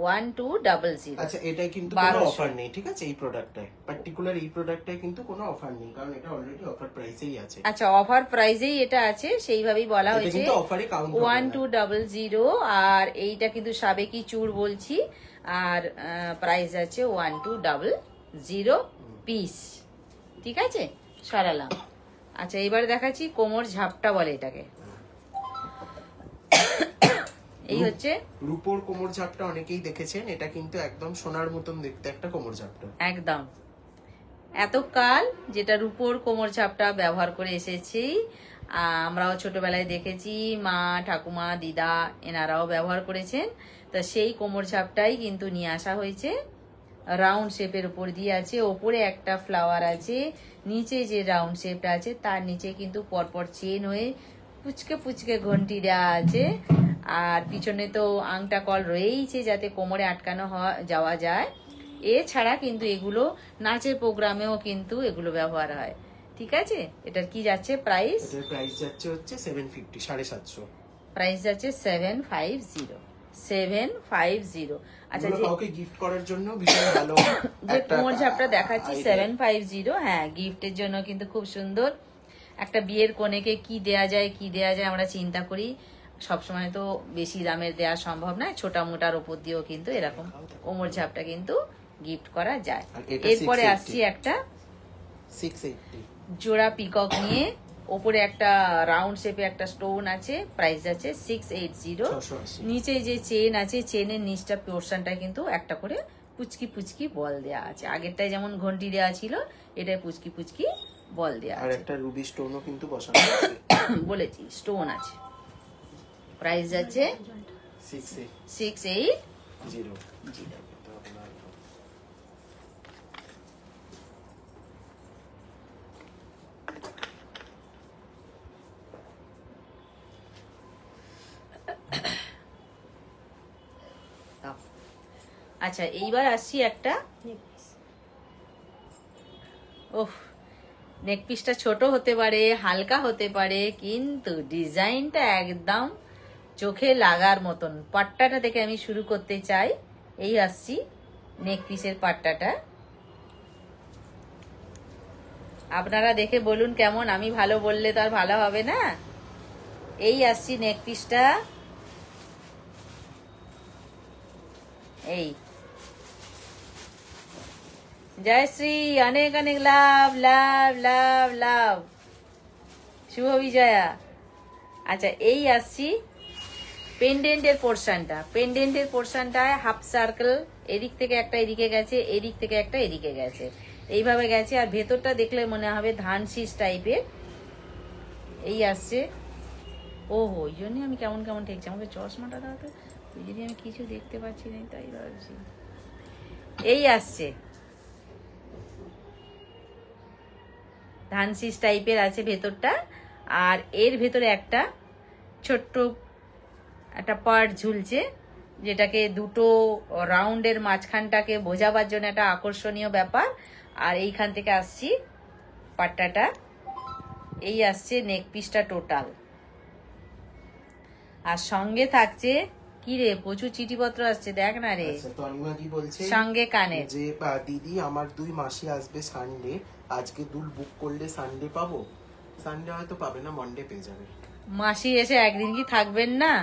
1200। আচ্ছা এটাই কিন্তু কোনো অফার নেই, ঠিক আছে? এই প্রোডাক্টটায় পার্টিকুলার, এই প্রোডাক্টটায় কিন্তু কোনো অফার নেই, কারণ এটা অলরেডি অফার প্রাইসেই আছে। আচ্ছা অফার প্রাইসেই এটা আছে, সেইভাবেই বলা হয়েছে। এটা কিন্তু অফারে কাউন্ট হবে না। 1200। আর এইটা কিন্তু সাবেকি চূড় বলছি, আর প্রাইস আছে 1200 পিস, ঠিক আছে? সরালাম। আচ্ছা এবারে দেখাচ্ছি কোমর ঝাপটা বলে এটাকে। এই হচ্ছে রূপোর কোমর ঝাপটা, অনেকেই দেখেছেন। এটা কিন্তু একদম সোনার মতন দেখতে একটা কোমর ঝাপটা, একদম। এতকাল যেটা রূপোর কোমর ঝাপটা ব্যবহার করে এসেছি, আমরাও ছোটবেলায় দেখেছি, মা ঠাকুমা দিদা এনারাও ব্যবহার করেছেন। তা সেই কোমর ঝাপটাই কিন্তু নিয়ে আসা হয়েছে। রাউন্ড শেপের উপর দিয়ে আছে, ওপরে একটা ফ্লাওয়ার আছে, নিচে যে রাউন্ড শেপটা আছে তার নিচে কিন্তু পরপর চেন হয়ে পুচকে পুচকে ঘন্টি দেওয়া আছে। আর পিছনে তো আংটা কল রয়েইছে যাতে কোমরে আটকানো যাওয়া যায়। এছাড়া কিন্তু এগুলো নাচের প্রোগ্রামেও কিন্তু এগুলো ব্যবহার হয়, ঠিক আছে? এটার কি যাচ্ছে প্রাইস? এটার প্রাইস যাচ্ছে হচ্ছে 750, 750। প্রাইস যাচ্ছে 750। আচ্ছা যে কাউকে গিফট করার জন্য ভীষণ ভালো যে কোমর ঝাপটা দেখাচ্ছি 750, হ্যাঁ গিফটের জন্য কিন্তু খুব সুন্দর। একটা বিয়ের কনেকে কি দেয়া যায় আমরা চিন্তা করি, সবসময় তো বেশি দামের দেওয়া সম্ভব নয়, ছোটা মোটার উপর দিয়েও কিন্তু এরকম কোমর ঝাপটা কিন্তু গিফট করা যায়। এরপরে আসছি একটা 680 জোড়া পিকক নিয়ে, ওপরে একটা রাউন্ড শেপে একটা স্টোন আছে, প্রাইস আছে 680। নিচে যে চেন আছে, চেনের নিচটা পোর্শনটা কিন্তু একটা করে পুচকি পুচকি বল দেয়া আছে। আগেরটায় যেমন ঘন্টি দেওয়া ছিল, এটাই পুচকি পুচকি বল দেয়া আর আছে। একটা রুবি স্টোনও কিন্তু বসানো আছে, বলেছি স্টোন আছে। প্রাইস যাচ্ছে 680। আচ্ছা এইবার আসছি একটা, ওহ নেক পিসটা ছোট হতে পারে, হালকা হতে পারে, কিন্তু ডিজাইনটা একদম চোখে লাগার মতন। পাট্টাটা থেকে আমি শুরু করতে চাই। এই আসছি নেক পিসের পাট্টাটা, আপনারা দেখে বলুন কেমন। আমি ভালো বললে তো আর ভালো হবে না। এই আসছি নেক পিসটা, এই জয়শ্রী, অনেক অনেক লাভ লাভ লাভ লাভ, শুভ বিজয়া। আচ্ছা এই আসছি পেন্ডেন্টের পোর্শনটা। পেন্ডেন্টের পোর্শনটায় হাফ সার্কেল, এদিক থেকে একটা এদিকে গেছে, এদিক থেকে একটা এদিকে গেছে, এইভাবে গেছে। আর ভেতরটা দেখলে মনে হবে ধান শীষ টাইপের। এই আসছে, ওহো ওই জন্যই আমি কেমন কেমন ঠেকছি, আমাকে চশমাটা দাও তো, ওই যদি আমি কিছু দেখতে পাচ্ছি না তাই ভাবছি। এই আসছে ধান শীষ টাইপের আছে ভেতরটা, আর এর ভেতরে একটা ছোট্ট একটা পার্ট ঝুলছে, যেটাকে দুটো রাউন্ডের মাঝখানটাকে বোঝাবার জন্য একটা আকর্ষণীয় ব্যাপার। আর এইখান থেকে আসছি পাট্টাটা, এই আসছে নেক পিসটা টোটাল। আর সঙ্গে থাকছে কি রে, প্রচুর চিঠিপত্র আসছে, দেখ না রে। তনিমা কি বলছে, সঙ্গে কানে যে দিদি আমার 2 মাসি আসবে সানডে, আজকে দুল বুক করলে সানডে পাবো? সানডে হয়তো পাবে না, মন্ডে পেয়ে যাবে। মাসি এসে একদিন কি থাকবেন না?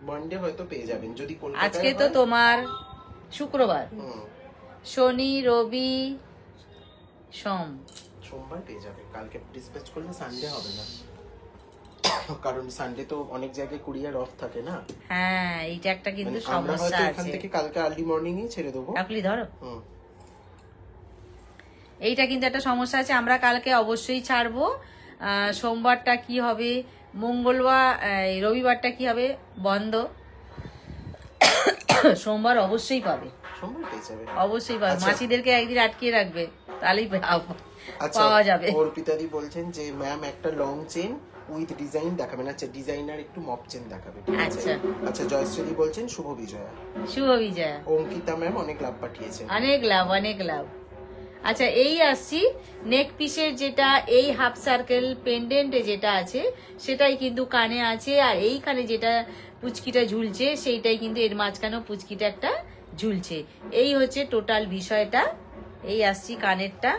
মন্ডে হয়তো পেয়ে যাবেন যদি কলকাতায়। আজকে তো তোমার শুক্রবার, শনি রবি সোমবার পেয়ে যাবে। কালকে ডিসপ্যাচ করলে সানডে হবে না, কারণ সানডে তো অনেক জায়গায় কুরিয়ার অফ থাকে না। হ্যাঁ এইটা একটা কিন্তু সমস্যা আছে। এখান থেকে কালকে আর্লি মর্নিং ই ছেড়ে দেবো। আপনি ধরো, এইটা কিন্তু একটা সমস্যা আছে। আমরা কালকে অবশ্যই ছাড়বো, সোমবারটা কি হবে, মঙ্গলবার রবিবারটা কি হবে, বন্ধ। সোমবার অবশ্যই পাবে, অবশ্যই পাবে। মাসিদেরকে একদিন আটকে রাখবে, তাহলেই পাওয়া যাবে। অর্পিতাদি বলছেন যে ম্যাম একটা লং চেন উইথ ডিজাইন দেখাবেন। আচ্ছা, ডিজাইনার একটু মপ চেন দেখাবে। আচ্ছা আচ্ছা, জয়শ্রী বলছেন শুভ বিজয়া। শুভ বিজয়া। অঙ্কিতা ম্যাম অনেক লাভ পাঠিয়েছেন। অনেক লাভ, অনেক লাভ। আচ্ছা, এই আসছি নেক পিসের যেটা এই হাফ সার্কেল পেন্ডেন্টে যেটা আছে সেটাই কিন্তু কানে আছে, আর এইখানে যেটা পুচকিটা ঝুলছে সেইটাই কিন্তু এর মাঝখানেও পুচকিটা একটা ঝুলছে। এই হচ্ছে টোটাল বিষয়টা। এই আসছি কানেরটা।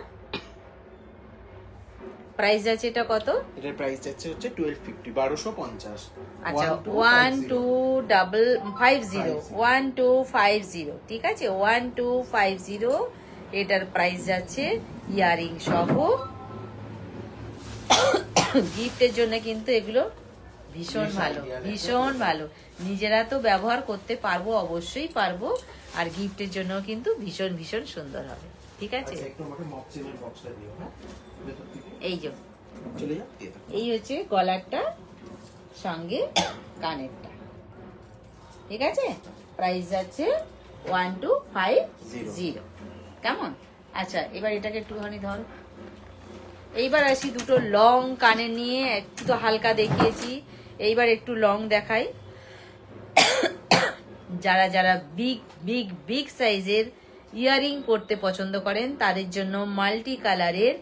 প্রাইস যাচ্ছে এটা কত? এটার প্রাইস যাচ্ছে হচ্ছে 1250, 1250। আচ্ছা, 1250, 1250, ঠিক আছে, 1250 এটার প্রাইস যাচ্ছে ইয়ারিং সহ। গিফটের জন্য কিন্তু এগুলো ভীষণ ভালো, ভীষণ ভালো। নিজেরা তো ব্যবহার করতে পারবো, অবশ্যই পারবো, আর গিফটের জন্য কিন্তু ভীষণ ভীষণ সুন্দর হবে। ঠিক আছে, এই যে এই হচ্ছে গলারটা সঙ্গে কানেরটা। ঠিক আছে, প্রাইস যাচ্ছে 1250। কেমন? আচ্ছা, এবার এটাকে একটুখানি ধরো। এইবার আসি দুটো লং কানে নিয়ে। একটু তো হালকা দেখিয়েছি, এইবার একটু লং দেখাই। যারা যারা বিগ বিগ বিগ সাইজের ইয়ারিং করতে পছন্দ করেন তাদের জন্য মাল্টি কালারের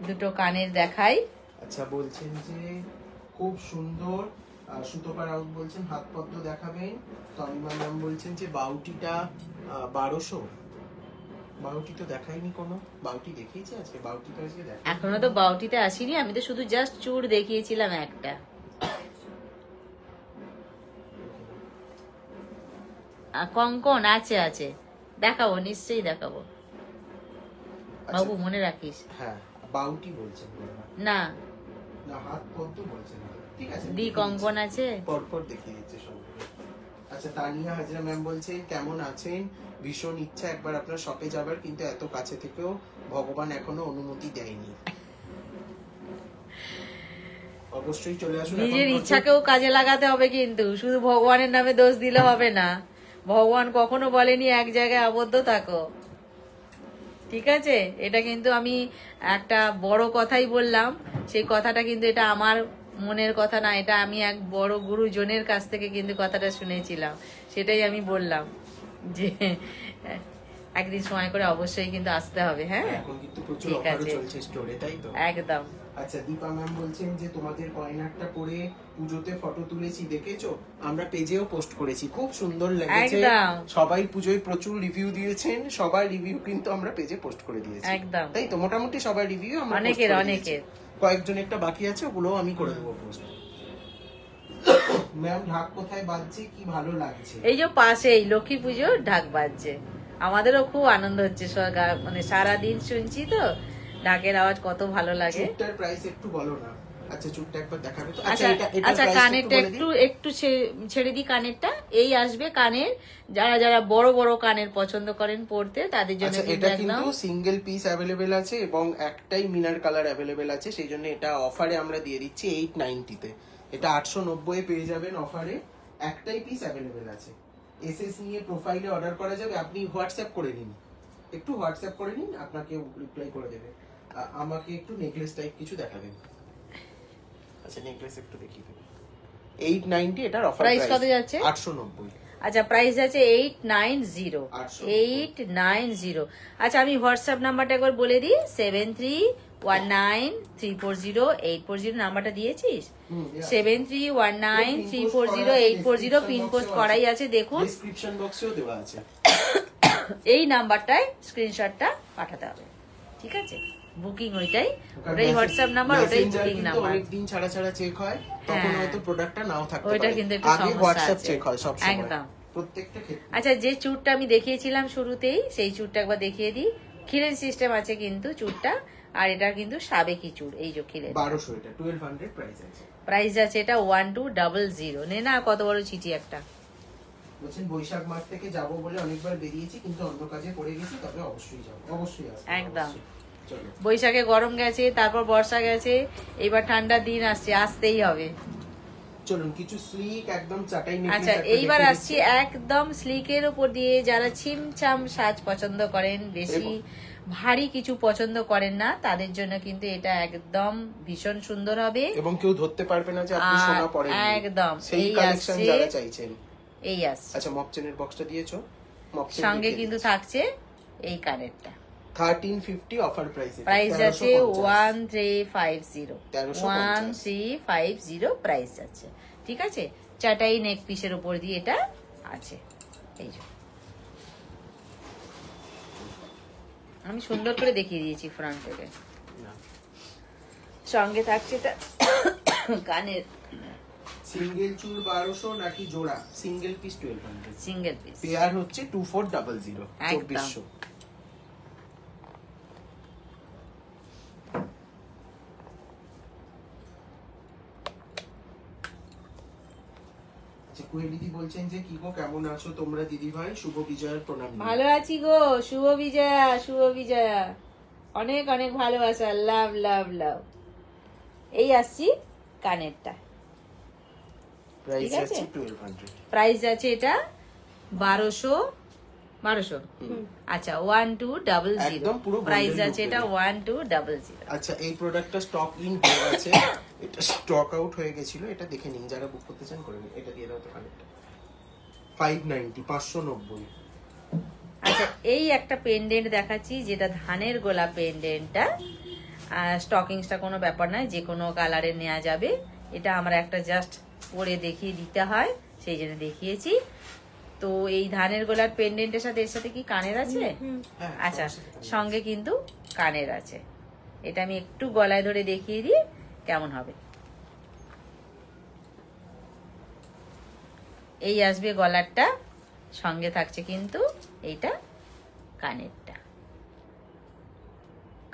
দুটো কানের দেখাই। আচ্ছা, বলছেন যে খুব সুন্দর সুতোপার আউট বলছেন হাত পদ্ম দেখাবেন। তনিমা ম্যাম বলছেন যে বাউটিটা 1200। বাউটি তো দেখাইনি কোনো, বাউটি দেখিয়েছি আজকে? বাউটিটা আজকে দেখাই এখনো তো বাউটিতে আসিনি, আমি তো শুধু জাস্ট চূড় দেখিয়েছিলাম একটা। কঙ্কন আছে, আছে, দেখাবো, নিশ্চয়ই দেখাবো বাবু, মনে রাখিস। হ্যাঁ, বাউটি বলছেন না, না হাত পদ্ম বলছেন। ঠিক আছে, দি কঙ্কন আছে, পরপর দেখিয়ে দিচ্ছে সব। আচ্ছা, তানিয়া হাজরা ম্যাম বলছেন কেমন আছেন, ভীষণ ইচ্ছা একবার আপনার শপে যাবার, কিন্তু এত কাছে থেকেও ভগবান এখনো অনুমতি দেয়নি। অবশ্যই চলে আসুন। নিজের ইচ্ছাকেও কাজে লাগাতে হবে, কিন্তু শুধু ভগবানের নামে দোষ দিলে হবে না। ভগবান কখনো বলেনি এক জায়গায় আবদ্ধ থাকো। ঠিক আছে, এটা কিন্তু আমি একটা বড় কথাই বললাম। সেই কথাটা কিন্তু এটা আমার মনের কথা না, এটা আমি এক বড় গুরুজনের কাছ থেকে কিন্তু কথাটা শুনেছিলাম। সেটাই আমি বললাম যে একদিন সময় করে অবশ্যই কিন্তু আসতে হবে। হ্যাঁ, এখন কিন্তু প্রচুর অফারও চলছে স্টোরে, তাই তো? একদম। আচ্ছা, দীপা ম্যাম বলছেন যে তোমাদের কয়নারটা পরে পুজোতে ফটো তুলেছি, দেখেছো? আমরা পেজেও পোস্ট করেছি, খুব সুন্দর লেগেছে। সবাই পুজোয় প্রচুর রিভিউ দিয়েছেন, সবার রিভিউ কিন্তু আমরা পেজে পোস্ট করে দিয়েছি। একদম, তাই তো? মোটামুটি সবার রিভিউ আমরা অনেকের অনেকের, কয়েকজন একটা বাকি আছে, ওগুলো আমি করে দেবো পোস্ট। ম্যাম, ঢাক কোথায় বাজছে, কি ভালো লাগছে। এই যে পাশেই লক্ষ্মী পুজো ঢাক বাজছে, আমাদেরও খুব আনন্দ হচ্ছে। মানে সারাদিন শুনছি তো ঢাকের আওয়াজ, কত ভালো লাগে। চুটটার প্রাইস একটু বলো না। আচ্ছা, চুটটা একবার দেখাবে তো? আচ্ছা, আচ্ছা, কানেরটা একটু ছেড়ে দিই। কানেরটা এই আসবে কানের, যারা যারা বড় বড় কানের পছন্দ করেন পড়তে তাদের জন্য। এটা কিন্তু সিঙ্গেল পিস অ্যাভেলেবেল আছে এবং একটাই মিনার কালার অ্যাভেলেবেল আছে, সেই জন্য এটা অফারে আমরা দিয়ে দিচ্ছি 890 তে। এটা 890 এ পেয়ে যাবেন অফারে, একটাই পিস অ্যাভেলেবেল আছে। এসএস নিয়ে প্রোফাইলে অর্ডার করা যাবে, আপনি হোয়াটসঅ্যাপ করে নিন, একটু হোয়াটসঅ্যাপ করে নিন, আপনাকে রিপ্লাই করে দেবে। আমাকে একটু নেকলেস টাইপ কিছু দেখাবেন। আচ্ছা, নেকলেস একটু দেখিয়ে দেবেন। 890 এটার অফার প্রাইস কত যাচ্ছে? 890। আচ্ছা, প্রাইস আছে 890। আচ্ছা, আমি হোয়াটসঅ্যাপ নাম্বারটা একবার বলে দিই, 7319340840 নাম্বারটা দিয়েছিস। 7319340840 পিনপোস্ট করাই আছে, দেখুন ডেসক্রিপশন বক্সেও দেওয়া আছে। এই নাম্বারটায় স্ক্রিনশটটা পাঠাতে হবে। ঠিক আছে, বুকিং ওইটাই হোয়াটসঅ্যাপ নাম্বার, ওটাই বুকিং নাম্বার। অনেকদিন ছাড়া ছাড়া চেক হয়, তখন হয়তো প্রোডাক্টটা নাও থাকতে পারে, ওইটা কিন্তু একটু আগে হোয়াটসঅ্যাপ চেক হয় সব সময়, একদম প্রত্যেকটা ক্ষেত্রে। আচ্ছা, যে চুরটা আমি দেখিয়েছিলাম শুরুতেই, সেই চুরটা একবার দেখিয়ে দিই। খিলের সিস্টেম আছে কিন্তু চুরটা, আর এটা কিন্তু সাবেকি চুর। এই যে খিলের 1200, এটা 1200 প্রাইস আছে। প্রাইস আছে এটা 1200। নে না, কত বড় চিঠি একটা। বলছেন বৈশাখ মাস থেকে যাব বলে অনেকবার বেরিয়েছি, কিন্তু অন্য কাজে পড়ে গেছি, তবে অবশ্যই যাব, অবশ্যই আসবো। একদম। বৈশাখে গরম গেছে, তারপর বর্ষা গেছে, এবার ঠান্ডার দিন আসছে, আসতেই হবে। চলুন কিছু স্লিক একদম চাটাই নেকলেস। আচ্ছা, এইবার আসছি একদম স্লিকের উপর দিয়ে, যারা ছিমছাম সাজ পছন্দ করেন, বেশি ভারী কিছু পছন্দ করেন না, তাদের জন্য কিন্তু এটা একদম ভীষণ সুন্দর হবে এবং কেউ ধরতে পারবে না যে আপনি সোনা পরেন। একদম সেই কালেকশন যারা চাইছেন। এই আসছে। আচ্ছা, মপ চেনের বক্সটা দিয়েছো? সঙ্গে কিন্তু থাকছে এই কানেরটা। 1350 অফার প্রাইসে। প্রাইস আছে 1350, 1350 প্রাইস আছে। ঠিক আছে, চাটাই নেক পিসের উপর দিয়ে এটা আছে। এই যে আমি সুন্দর করে দেখিয়ে দিয়েছি ফ্রন্ট থেকে। সঙ্গে থাকছে এটা কানের সিঙ্গেল চুল 1200 নাকি জোড়া? Single piece 1200, single piece. Pair হচ্ছে 2400, 2400। কুহেলিদি বলছেন যে কি গো কেমন আছো তোমরা দিদি ভাই? শুভ বিজয়ের প্রণাম। ভালো আছি গো, শুভ বিজয়া, শুভ বিজয়া, অনেক অনেক ভালোবাসা, লাভ লাভ লাভ। এই আসছি কানেরটা। প্রাইস আছে 1200। প্রাইস আছে এটা 1200। আচ্ছা 1200 একদম পুরো প্রাইস আছে এটা 1200। আচ্ছা, এই প্রোডাক্টটা স্টক ইন হয়ে গেছে, এটা স্টক আউট হয়ে গেছিল, এটা দেখে নিন যারা বুক করতে চান করে নিন। এটা দিয়ে দাও তো কানেরটা। 590, 590। আচ্ছা, এই একটা পেন্ডেন্ট দেখাচ্ছি, যেটা ধানের গোলা পেন্ডেন্টটা। স্টকিংসটা কোনো ব্যাপার নয়, যে কোনো কালারে নেওয়া যাবে। এটা আমরা একটা জাস্ট পরে দেখিয়ে দিতে হয়, সেই জন্য দেখিয়েছি। তো এই ধানের গোলার পেন্ডেন্টের সাথে এর সাথে কি কানের আছে? আচ্ছা, সঙ্গে কিন্তু কানের আছে। এটা আমি একটু গলায় ধরে দেখিয়ে দিই কেমন হবে। এই আসবে গলারটা, সঙ্গে থাকছে কিন্তু এইটা কানেরটা।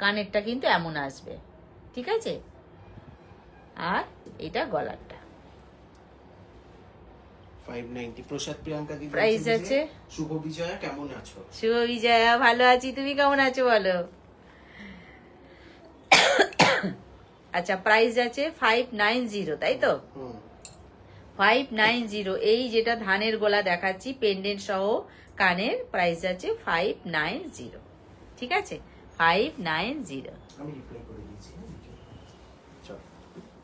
কানেরটা কিন্তু এমন আসবে, ঠিক আছে? আর এটা গলারটা। 590। প্রসাদ প্রিয়াঙ্কা দিদি প্রাইস আছে। শুভ বিজয়া কেমন আছো? শুভ বিজয়া, ভালো আছি, তুমি কেমন আছো বলো? আচ্ছা, প্রাইস আছে 590, তাই তো? 590। এই যেটা ধানের গোলা দেখাচ্ছি পেন্ডেন্ট সহ কানের, প্রাইস আছে 590। ঠিক আছে, 590 আমি রিপ্লাই করে দিয়েছি।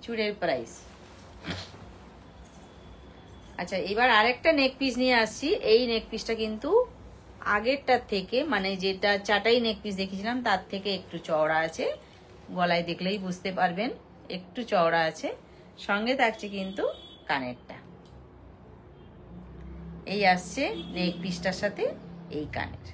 চুড়ের প্রাইস। আচ্ছা, এবার আরেকটা নেক পিস নিয়ে আসছি। এই নেক পিসটা কিন্তু আগেরটার থেকে, মানে যেটা চাটাই নেক পিস দেখেছিলাম তার থেকে একটু চওড়া আছে। গলায় দেখলেই বুঝতে পারবেন একটু চওড়া আছে। সঙ্গে থাকছে কিন্তু কানেরটা। এই আসছে নেক পিসটার সাথে এই কানের।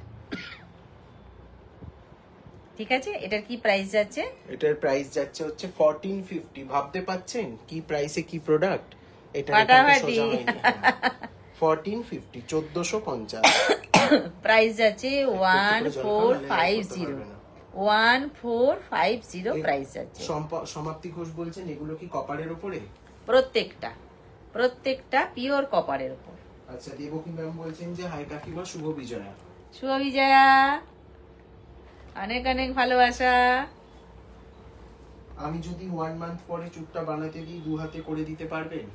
ঠিক আছে, এটার কি প্রাইস যাচ্ছে? এটার প্রাইস যাচ্ছে হচ্ছে 1450। ভাবতে পাচ্ছেন কি প্রাইসে কি প্রোডাক্ট? এটা ফাটাফাটি 1450, 1450। প্রাইস যাচ্ছে 1450, 1450 প্রাইস যাচ্ছে। সমাপ্তি ঘোষ বলছেন এগুলো কি কপারের উপরে? প্রত্যেকটা পিওর কপারের উপর। আচ্ছা, দেবকী ম্যাম বলছেন যে হাই কাকিমা, শুভ বিজয়া। শুভ বিজয়া, অনেক অনেক ভালোবাসা। আমি যদি 1 মান্থ পরে চুপটা বানাতে দিই 2 হাতে করে দিতে পারবেন?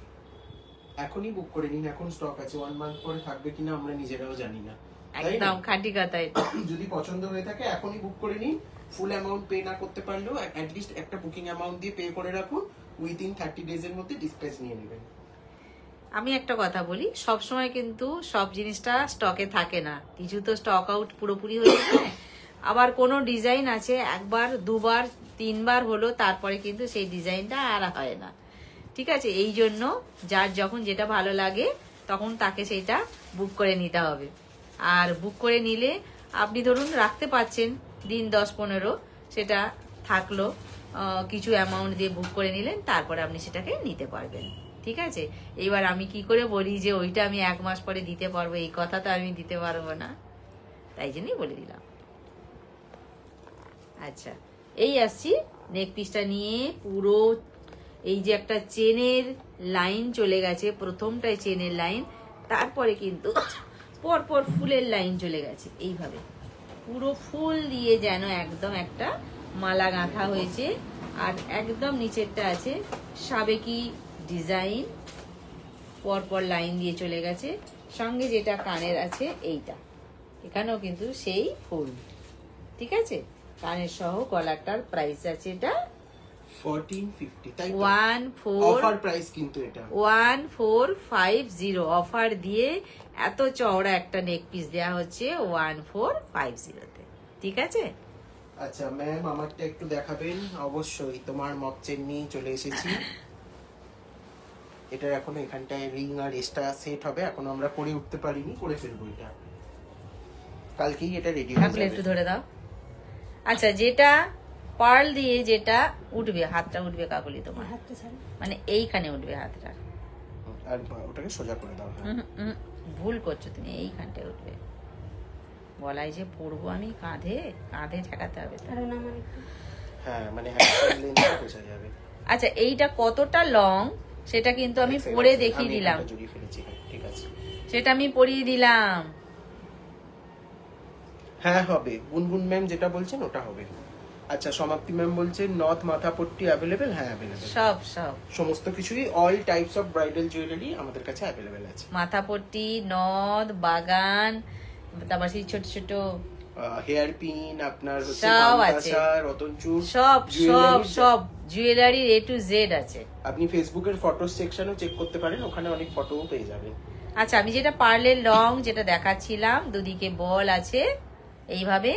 এখনই বুক করে নিন, এখন স্টক আছে। 1 মান্থ পরে থাকবে কিনা আমরা নিজেরাও জানি না। একদম খাঁটি কথা এটা। যদি পছন্দ হয়ে থাকে এখনই বুক করে নিন। ফুল অ্যামাউন্ট পে না করতে পারলেও অ্যাট লিস্ট একটা বুকিং অ্যামাউন্ট দিয়ে পে করে রাখুন। উইদিন 30 ডেজ এর মধ্যে ডিসপ্যাচ নিয়ে নেবেন। আমি একটা কথা বলি, সব সময় কিন্তু সব জিনিসটা স্টকে থাকে না, কিছু তো স্টক আউট পুরোপুরি হয়ে যায়। আবার কোনো ডিজাইন আছে একবার দুবার তিনবার হলো, তারপরে কিন্তু সেই ডিজাইনটা আর হয় না। ঠিক আছে, এই জন্য যার যখন যেটা ভালো লাগে তখন তাকে সেইটা বুক করে নিতে হবে। আর বুক করে নিলে আপনি ধরুন রাখতে পারছেন দিন 10-15, সেটা থাকলো, কিছু অ্যামাউন্ট দিয়ে বুক করে নিলেন, তারপরে আপনি সেটাকে নিতে পারবেন। ঠিক আছে, এইবার আমি কি করে বলি যে ওইটা আমি 1 মাস পরে দিতে পারবো, এই কথা তো আমি দিতে পারবো না, তাই জন্যই বলে দিলাম। আচ্ছা, এই আসছি নেক পিসটা নিয়ে। পুরো এই যে একটা চেনের লাইন চলে গেছে, প্রথমটায় চেনের লাইন, তারপরে কিন্তু পরপর ফুলের লাইন চলে গেছে। এইভাবে পুরো ফুল দিয়ে যেন একদম একটা মালা গাঁথা হয়েছে। আর একদম নিচেরটা আছে সাবেকি ডিজাইন, পরপর লাইন দিয়ে চলে গেছে। সঙ্গে যেটা কানের আছে এইটা, এখানেও কিন্তু সেই ফুল, ঠিক আছে। কানের সহ গলাটার প্রাইস আছে এটা 1450, তাই তো? 14 অফার প্রাইস কিন্তু এটা 1450 অফার দিয়ে এত চওড়া একটা নেক পিস দেওয়া হচ্ছে 1450 তে, ঠিক আছে। আচ্ছা ম্যাম, আমারটা একটু দেখাবেন অবশ্যই। তোমার মক চেন নিয়ে চলে এসেছি। এটা এখন এখানটায় রিং আর এক্সট্রা সেট হবে, এখন আমরা করে উঠতে পারিনি, করে ফেলবো এটা কালকেই, এটা রেডি হয়ে যাবে। একটু ধরে দাও। আচ্ছা, যেটা পার্ল দিয়ে যেটা উঠবে, হাতটা উঠবে কাকুলি তোমার, মানে এইখানে উঠবে হাতটা, আর ওটাকে সোজা করে দাও। ভুল করছো তুমি, এইখানটায় উঠবে। গলায় যে পরবো আমি, কাঁধে কাঁধে ঠেকাতে হবে তো। হ্যাঁ, মানে হ্যান্ডেল লেন্থটা বোঝা যাবে। আচ্ছা, এইটা কতটা লং সেটা কিন্তু আমি পরে দেখিয়ে দিলাম, ঠিক আছে, সেটা আমি পরিয়ে দিলাম। হ্যাঁ হবে, গুনগুন ম্যাম যেটা বলছেন ওটা হবে। আচ্ছা, সমাপ্তি ম্যাম বলছেন নথ মাথা পট্টি অ্যাভেলেবেল। হ্যাঁ অ্যাভেলেবেল, সব সমস্ত কিছুই, all types of bridal jewellery আমাদের কাছে অ্যাভেলেবেল আছে। মাথা পট্টি, নথ, বাগান, তারপর সেই ছোট ছোট হেয়ার পিন, আপনার হচ্ছে সব আছে, মান্তাসা, রতনচুর, সব জুয়েলারি A to Z আছে। আপনি ফেসবুকের ফটো সেকশনও চেক করতে পারেন, ওখানে অনেক ফটোও পেয়ে যাবেন। আচ্ছা, আমি যেটা পার্লের লং যেটা দেখাচ্ছিলাম, দুদিকে বল আছে এইভাবে,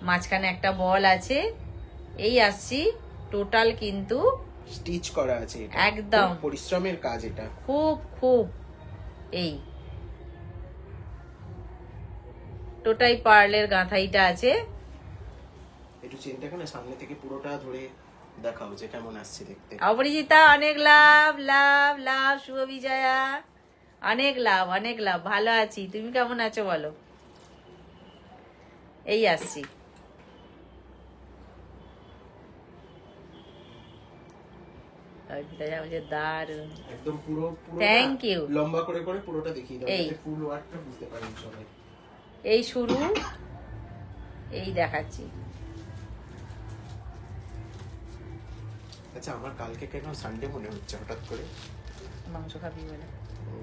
মাঝখানে একটা বল আছে, এই আসছি টোটাল কিন্তু স্টিচ করা আছে, এটা একদম পরিশ্রমের কাজ, এটা খুব এই টোটাই পার্লের গাঁথাইটা আছে। একটু চেনটাকে না সামনে থেকে পুরোটা ধরে দেখাও যে কেমন আসছে দেখতে। অপরিজিতা, অনেক লাভ লাভ লাভ, শুভ বিজয়া, অনেক লাভ অনেক লাভ, ভালো আছি, তুমি কেমন আছো বলো। এই আসছি, দারুন, একদম পুরো থ্যাংক ইউ। লম্বা করে করে পুরোটা দেখিয়ে দাও যাতে ফুল ওয়ার্কটা বুঝতে পারেন সবাই। এই শুরু, এই দেখাচ্ছি। আচ্ছা, আমার কালকে কেন সানডে মনে হচ্ছে হঠাৎ করে? মাংস খাবি বলে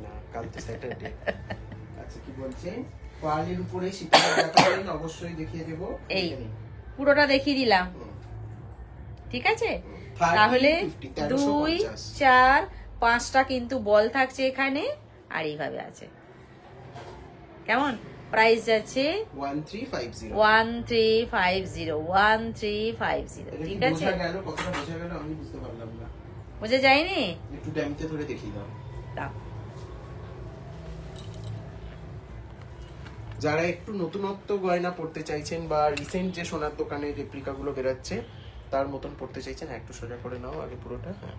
না, কাল তো স্যাটারডে। আচ্ছা, কি বলছেন? পার্লের উপরে শীতল দেখাবেন, অবশ্যই দেখিয়ে দেব। এই পুরোটা দেখিয়ে দিলাম, ঠিক আছে। তাহলে 2 4 5টা কিন্তু বল থাকছে এখানে, আর এইভাবে আছে। কেমন? প্রাইস যাচ্ছে 1350, ঠিক আছে। বোঝা যায়নি? একটু ড্যামতে ধরে দেখিয়ে দাও। যারা একটু নতুনত্ব গয়না পড়তে চাইছেন বা রিসেন্ট যে সোনার দোকানে রেপ্লিকা গুলো বেরাচ্ছে তার মতন পড়তে চাইছেন, একটু সোজা করে নাও আগে পুরোটা। হ্যাঁ,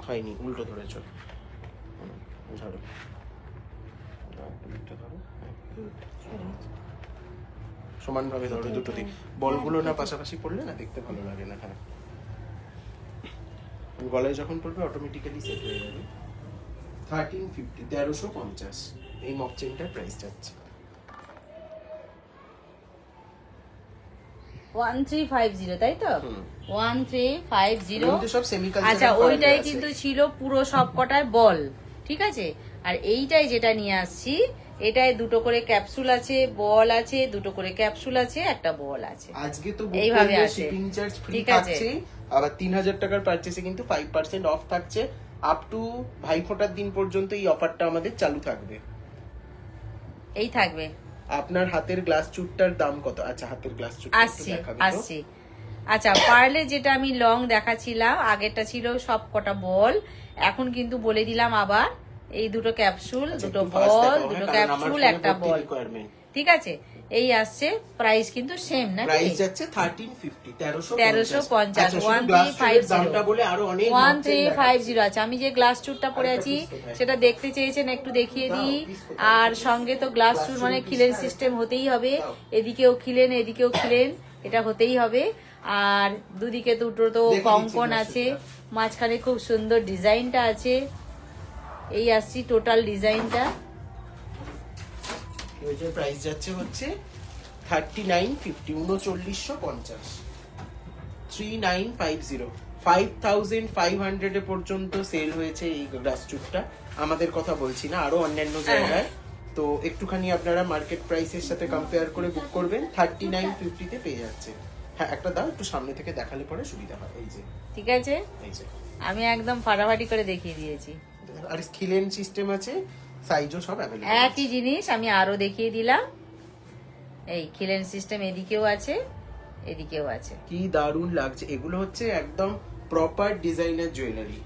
হয়নি, উল্টো ধরেছ, ধরো সমান ভাবে ধরো দুটো দিক, বলগুলো না পাশাপাশি পড়লে না দেখতে ভালো লাগে না। হ্যাঁ, গলায় যখন পড়বে অটোমেটিক্যালি সেট হয়ে যাবে। 1350, 1350 এই মক চেনটার প্রাইস যাচ্ছে। 1350, তাই তো? 1350। সব সেমিকালচারাল। আচ্ছা, ওইটাই কিন্তু ছিল পুরো সব কটায় বল, ঠিক আছে। আর এইটাই যেটা নিয়ে আসছি, এটায় দুটো করে ক্যাপসুল আছে, বল আছে, দুটো করে ক্যাপসুল আছে, একটা বল আছে। আজকে তো এইভাবে আছে, শিপিং চার্জ ফ্রি ঠিক আছে। থাকছে, আবার 3000 টাকার পারচেসে কিন্তু 5% অফ থাকছে। আপ টু ভাইফোঁটার দিন পর্যন্ত এই অফারটা আমাদের চালু থাকবে, এই থাকবে। আপনার হাতের গ্লাস চুটটার দাম কত? আচ্ছা, হাতের গ্লাস চুট আসছি। আচ্ছা, পার্লে যেটা আমি লং দেখাচ্ছিলাম, আগেরটা ছিল সব কটা বল, এখন কিন্তু বলে দিলাম আবার এই দুটো ক্যাপসুল, দুটো বল, দুটো ক্যাপসুল, একটা বল, ঠিক আছে। এই আসছে, প্রাইস কিন্তু সেম না, প্রাইস যাচ্ছে 1350, 1350, 1350 আছে। আমি যে গ্লাস চুটটা পরে আছি সেটা দেখতে চেয়েছেন, একটু দেখিয়ে দিই। আর সঙ্গে তো গ্লাস চুট মানে খিলেন সিস্টেম হতেই হবে, এদিকেও খিলেন এদিকেও খিলেন, এটা হতেই হবে। আর দুদিকে দুটো তো কঙ্কন আছে, মাঝখানে খুব সুন্দর ডিজাইনটা আছে। এই আসছি টোটাল ডিজাইনটা, প্রাইস যাচ্ছে হচ্ছে 3950 3950 3950 5500 এ পর্যন্ত সেল হয়েছে এই গ্রাস চুটটা। আমাদের কথা বলছি না, আরো অন্যান্য জায়গায়। তো একটুখানি আপনারা মার্কেট প্রাইসের সাথে কম্পেয়ার করে বুক করবেন, 3950 তে পেয়ে যাচ্ছে। হ্যাঁ, একটা দাও, একটু সামনে থেকে দেখালে পরে সুবিধা হয়। এই যে, ঠিক আছে, এই যে আমি একদম ফাটাফাটি করে দেখিয়ে দিয়েছি। আর স্কিলেন সিস্টেম আছে, সাইজও সব অ্যাভেলেবল। একই জিনিস আমি আরো দেখিয়ে দিলাম। এই খিলেন সিস্টেম এদিকেও আছে, এদিকেও আছে। কি দারুণ লাগছে। এগুলো হচ্ছে একদম প্রপার ডিজাইনার জুয়েলারি।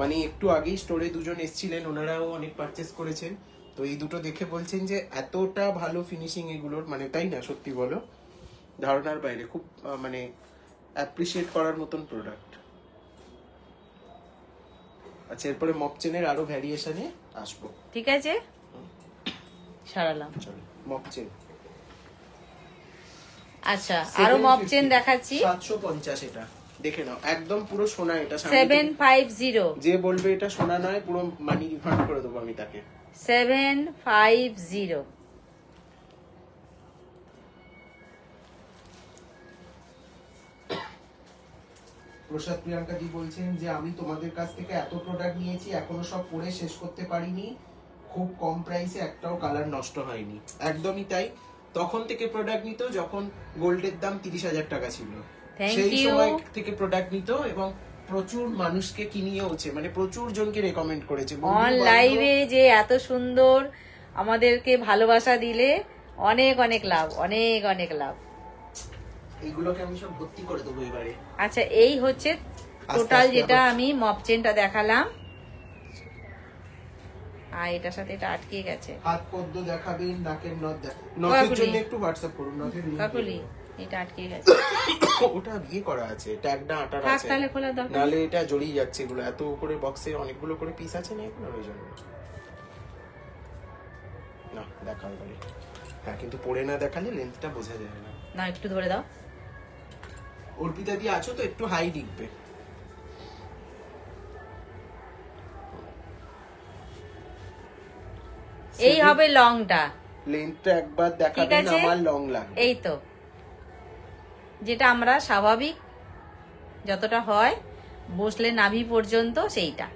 মানে একটু আগেই স্টোরে দুজন এসেছিলেন, ওনারাও অনেক পারচেস করেছেন। তো এই দুটো দেখে বলছেন যে এতটা ভালো ফিনিশিং এগুলোর, মানে তাই না? সত্যি বলো, ধারণার বাইরে। খুব মানে অ্যাপ্রিশিয়েট করার মতন প্রোডাক্ট। আচ্ছা, এরপরে মক চেনের আরো ভ্যারিয়েশনে আসবো। ঠিক আছে, সারালাম। চলো মক চেন। আচ্ছা, আরো মক চেন দেখাচ্ছি। 750 এটা দেখে নাও, একদম পুরো সোনা। এটা 750। যে বলবে এটা সোনা নয়, পুরো মানি রিফান্ড করে দেবো আমি তাকে। 750। প্রসাদ প্রিয়াঙ্কা দি বলছেন যে আমি তোমাদের কাছ থেকে এত প্রোডাক্ট নিয়েছি, এখনো সব পরে শেষ করতে পারিনি। খুব কম প্রাইসে একটাও কালার নষ্ট হয়নি। একদমই তাই। তখন থেকে প্রোডাক্ট নিত যখন গোল্ডের দাম 30,000 টাকা ছিল, সেই সময় থেকে প্রোডাক্ট নিত এবং প্রচুর মানুষকে কিনিয়েওছে, মানে প্রচুর জনকে রেকমেন্ড করেছে। অন লাইভে যে এত সুন্দর আমাদেরকে ভালোবাসা দিলে অনেক অনেক লাভ, অনেক অনেক লাভ। এইগুলোকে আমি সব ভর্তি করে দেবো এবারে। আচ্ছা, এই হচ্ছে টোটাল যেটা আমি মপ চেনটা দেখালাম। আর এটার সাথে এটা আটকে গেছে। হাত পদ্ম দেখাবেন, নাকের নথ নথের জন্য একটু হোয়াটসঅ্যাপ করুন। নথের কাকুলি এটা আটকে গেছে। ওটা বিয়ে করা আছে, ট্যাগটা আটার আছে, তাহলে খোলা দরকার। নালে এটা জড়িয়ে যাচ্ছে। এগুলো এত করে বক্সে অনেকগুলো করে পিস আছে না, এগুলো ওই জন্য না দেখার বলে। হ্যাঁ, কিন্তু পরে না দেখালে লেন্থটা বোঝা যায় না। না, একটু ধরে দাও। অর্পিতা দিয়ে আছো তো, একটু হাই দিবে। এই হবে লংটা। লেন্থটা একবার দেখাবেন, আমার লং লাগে। এই তো যেটা আমরা স্বাভাবিক যতটা হয় বসলে নাভি পর্যন্ত, সেইটা।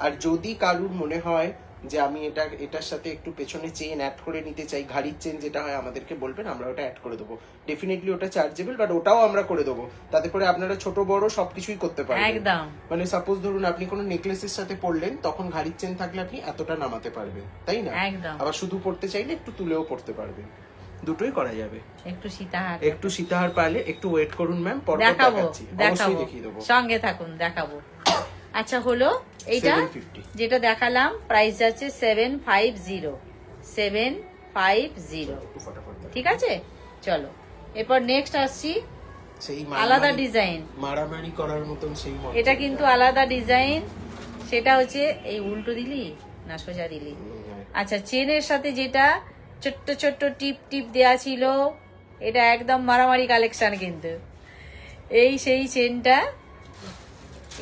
আর যদি কারুর মনে হয় যে আমি এটার সাথে একটু পেছনে চেন অ্যাড করে নিতে চাই, ঘাড়ির চেন যেটা হয়, আমাদেরকে বলবেন, আমরা ওটা অ্যাড করে দেবো। ডেফিনেটলি ওটা চার্জেবল, বাট ওটাও আমরা করে দেবো। তাতে করে আপনারা ছোট বড় সবকিছুই করতে পারবেন একদম। মানে সাপোজ ধরুন আপনি কোনো নেকলেসের সাথে পরলেন, তখন ঘাড়ির চেন থাকলে আপনি এতটা নামাতে পারবেন, তাই না? একদম। আবার শুধু পড়তে চাইলে একটু তুলেও পড়তে পারবেন, দুটোই করা যাবে। একটু সীতাহার পালে একটু ওয়েট করুন ম্যাম, পরে দেখাচ্ছি, অবশ্যই দেখিয়ে দেবো, সঙ্গে থাকুন, দেখাবো। আচ্ছা, হলো এইটা যেটা দেখালাম, প্রাইস যাচ্ছে 750। 750। ঠিক আছে, চলো এরপর নেক্সট আসছি। সেই আলাদা ডিজাইন, মারামারি করার মতন সেই মডেল। এটা কিন্তু আলাদা ডিজাইন। সেটা হচ্ছে এই উল্টো দিলি না সোজা দিলি? আচ্ছা, চেনের সাথে যেটা ছোট্ট ছোট্ট টিপ টিপ দেয়া ছিল, এটা একদম মারামারি কালেকশন কিন্তু। এই সেই চেনটা।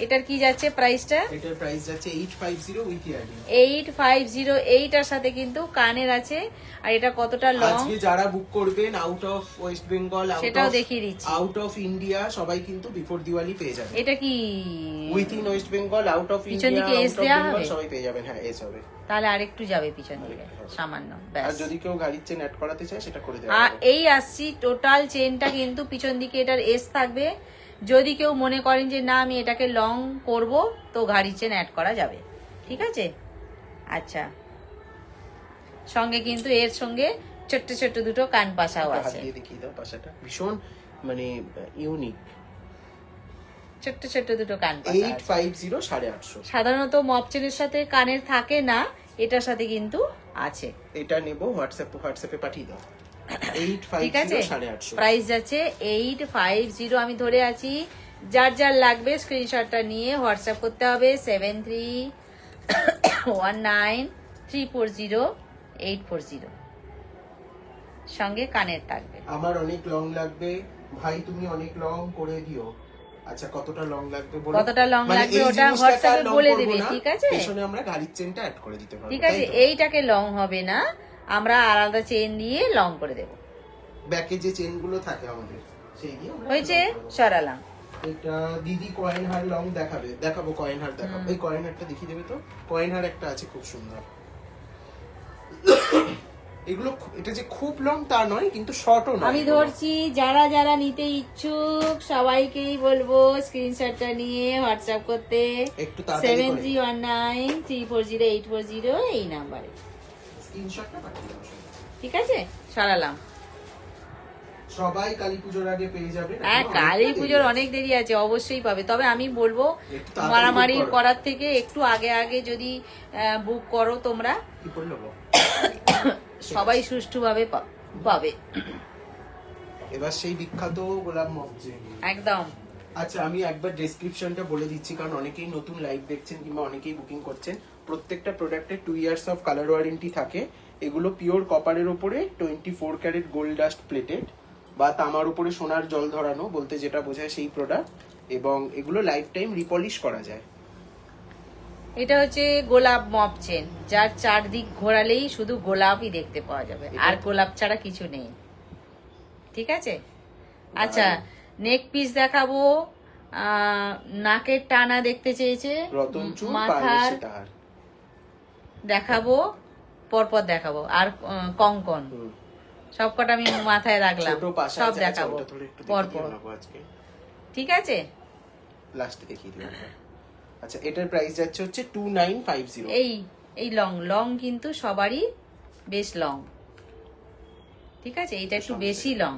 এটার কি যাচ্ছে প্রাইসটা? এটার প্রাইস যাচ্ছে 850 উইথ ইয়ারিং। 850। এইটার সাথে কিন্তু কানের আছে। আর এটা কতটা লং, আজকে যারা বুক করবেন আউট অফ ওয়েস্ট বেঙ্গল, সেটাও দেখিয়ে দিচ্ছি, আউট অফ ইন্ডিয়া, সবাই কিন্তু বিফোর দিওয়ালি পেয়ে যাবেন। এটা কি with in West Bengal, out of পিছন ইন্ডিয়া, দিকে এস দেয়া হবে, সবাই পেয়ে যাবেন। হ্যাঁ, এস হবে। তাহলে আরেকটু যাবে পিছন দিকে সামান্য, ব্যাস। আর যদি কেউ গাড়ির চেন অ্যাড করাতে চায় সেটা করে দেওয়া আর হবে। এই আসছি টোটাল চেনটা কিন্তু পিছন দিকে এটার এস থাকবে। যদি কেউ মনে করেন যে না আমি এটাকে লং করব, তো ঘাড়ি চেন অ্যাড করা যাবে। ঠিক আছে। আচ্ছা, সঙ্গে কিন্তু এর সঙ্গে ছোট্ট ছোট্ট দুটো কান পাশাও আছে। দেখিয়ে দাও পাশাটা, ভীষণ মানে ইউনিক। ছোট্ট ছোট্ট দুটো কান পাশা। 850 850। সাধারণত মপ চেনের সাথে কানের থাকে না, এটার সাথে কিন্তু আছে। এটা নেব, হোয়াটসঅ্যাপে পাঠিয়ে দাও। ঠিক আছে, 850 প্রাইস যাচ্ছে 850। আমি ধরে আছি, যার যার লাগবে স্ক্রিনশটটা নিয়ে হোয়াটসঅ্যাপ করতে হবে 7319340840। সঙ্গে কানের থাকবে। আমার অনেক লং লাগবে ভাই, তুমি অনেক লং করে দিও। আচ্ছা, কতটা লং লাগবে বলো, কতটা লং লাগবে ওটা হোয়াটসঅ্যাপে বলে দেবে। ঠিক আছে, পেছনে আমরা গাড়ির চেনটা অ্যাড করে দিতে পারবো। ঠিক আছে, এইটাকে লং হবে না, আমরা আলাদা চেন দিয়ে লং করে দেব। ব্যাকে যে চেন গুলো থাকে আমাদের সেই দিয়ে আমরা হয়েছে, long করবো। সরালাম। এটা দিদি কয়েন হার লং দেখাবো কয়েন হার দেখাবো। এই কয়েন হারটা দেখিয়ে দেবে তো? কয়েন হার একটা আছে খুব সুন্দর। এগুলো এটা যে খুব লং তা নয়, কিন্তু শর্টও নয়। আমি ধরছি, যারা যারা নিতে ইচ্ছুক সবাইকেই বলবো স্ক্রিনশটটা নিয়ে হোয়াটসঅ্যাপ করতে একটু তাড়াতাড়ি করে 7319340840 এই নাম্বারে স্ক্রিনশটটা পাঠিয়ে দাও। ঠিক আছে, সরালাম। সবাই কালী পুজোর আগে পেয়ে যাবে। হ্যাঁ, কালী পুজোর অনেক দেরি আছে, অবশ্যই পাবে। তবে আমি বলবো একটু তাড়াতাড়ি মারামারি book করো। করার থেকে একটু আগে আগে যদি বুক করো তোমরা, কি করলো গো? সবাই সুষ্ঠুভাবে পাবে। এবার সেই বিখ্যাত গোলাপ মগজে একদম। আচ্ছা, আমি একবার ডেসক্রিপশনটা বলে দিচ্ছি, কারণ অনেকেই নতুন লাইভ দেখছেন কিংবা অনেকেই বুকিং করছেন। প্রত্যেকটা প্রোডাক্টে 2 ইয়ার্স অফ কালার ওয়ারেন্টি থাকে। এগুলো পিওর কপারের উপরে 24 ক্যারেট গোল্ড ডাস্ট প্লেটেড বা তামার উপরে সোনার জল ধরানো, বলতে যেটা বোঝায় সেই প্রোডাক্ট। এবং এগুলো লাইফ টাইম রিপলিশ করা যায়। এটা হচ্ছে গোলাপ মপ চেন, যার চারদিক ঘোরালেই শুধু গোলাপই দেখতে পাওয়া যাবে, আর গোলাপ ছাড়া কিছু নেই। ঠিক আছে। আচ্ছা, নেক পিস দেখাবো। নাকের টানা দেখতে চেয়েছে, রতনচুর মাথার দেখাবো, পরপর দেখাবো, আর কঙ্কন সবকটা আমি মাথায় রাখলাম, সব দেখাবো পরপর। ঠিক আছে, লাস্টে দেখিয়ে দিই। আচ্ছা, এটার প্রাইস যাচ্ছে হচ্ছে 2950। এই লং লং কিন্তু সবারই বেশ লং। ঠিক আছে, এটা একটু বেশি লং,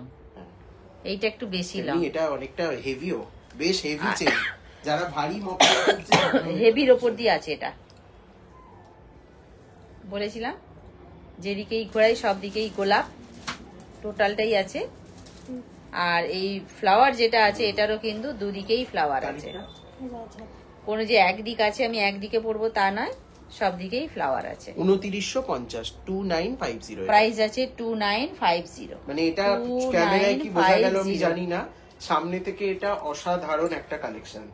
এইটা একটু বেশি লং। এটা অনেকটা হেভিও, বেশ হেভি চেন। যারা ভারী মপ হেভির ওপর দিয়ে আছে এটা। বলেছিলাম যেদিকেই ঘোরাই সব দিকেই গোলাপ, টোটালটাই আছে। আর এই ফ্লাওয়ার যেটা আছে এটারও কিন্তু দুদিকেই ফ্লাওয়ার আছে। কোনো যে একদিক আছে আমি একদিকে পরবো তা নয়, সব দিকেই ফ্লাওয়ার আছে। 2950, 2950। প্রাইস আছে 2950। মানে এটা ক্যামেরায় কি বোঝা গেল আমি জানি না, সামনে থেকে এটা অসাধারণ একটা কালেকশন।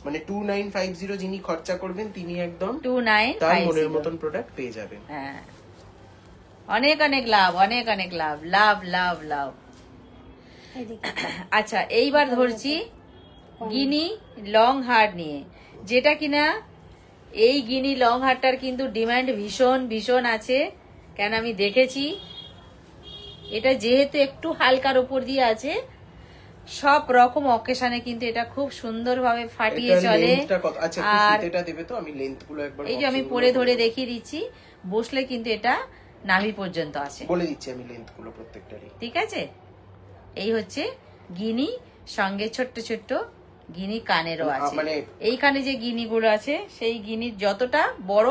মানে 2950 যিনি খরচা করবেন তিনি একদম 2950 তার মনের মতন প্রোডাক্ট পেয়ে যাবেন। হ্যাঁ, অনেক অনেক লাভ, অনেক অনেক লাভ, লাভ লাভ লাভ। আচ্ছা, এইবার ধরছি গিনি লং হার নিয়ে, যেটা কিনা এই গিনি লং হারটার কিন্তু ডিমান্ড ভীষণ ভীষণ আছে। কেন আমি দেখেছি, এটা যেহেতু একটু হালকার উপর দিয়ে আছে, সব রকম অকেশনে কিন্তু এটা খুব সুন্দরভাবে ফাটিয়ে চলে। আর এই যে আমি পরে ধরে দেখিয়ে দিচ্ছি, বসলে কিন্তু এটা নাভি পর্যন্ত আছে, বলে দিচ্ছি আমি লেন্থ গুলো প্রত্যেকটারই। ঠিক আছে। এই হচ্ছে গিনি, সঙ্গে ছোট্ট ছোট্ট গিনি কানেরও আছে। এইখানে যে গিনি গুলো আছে সেই গিনির যতটা বড়,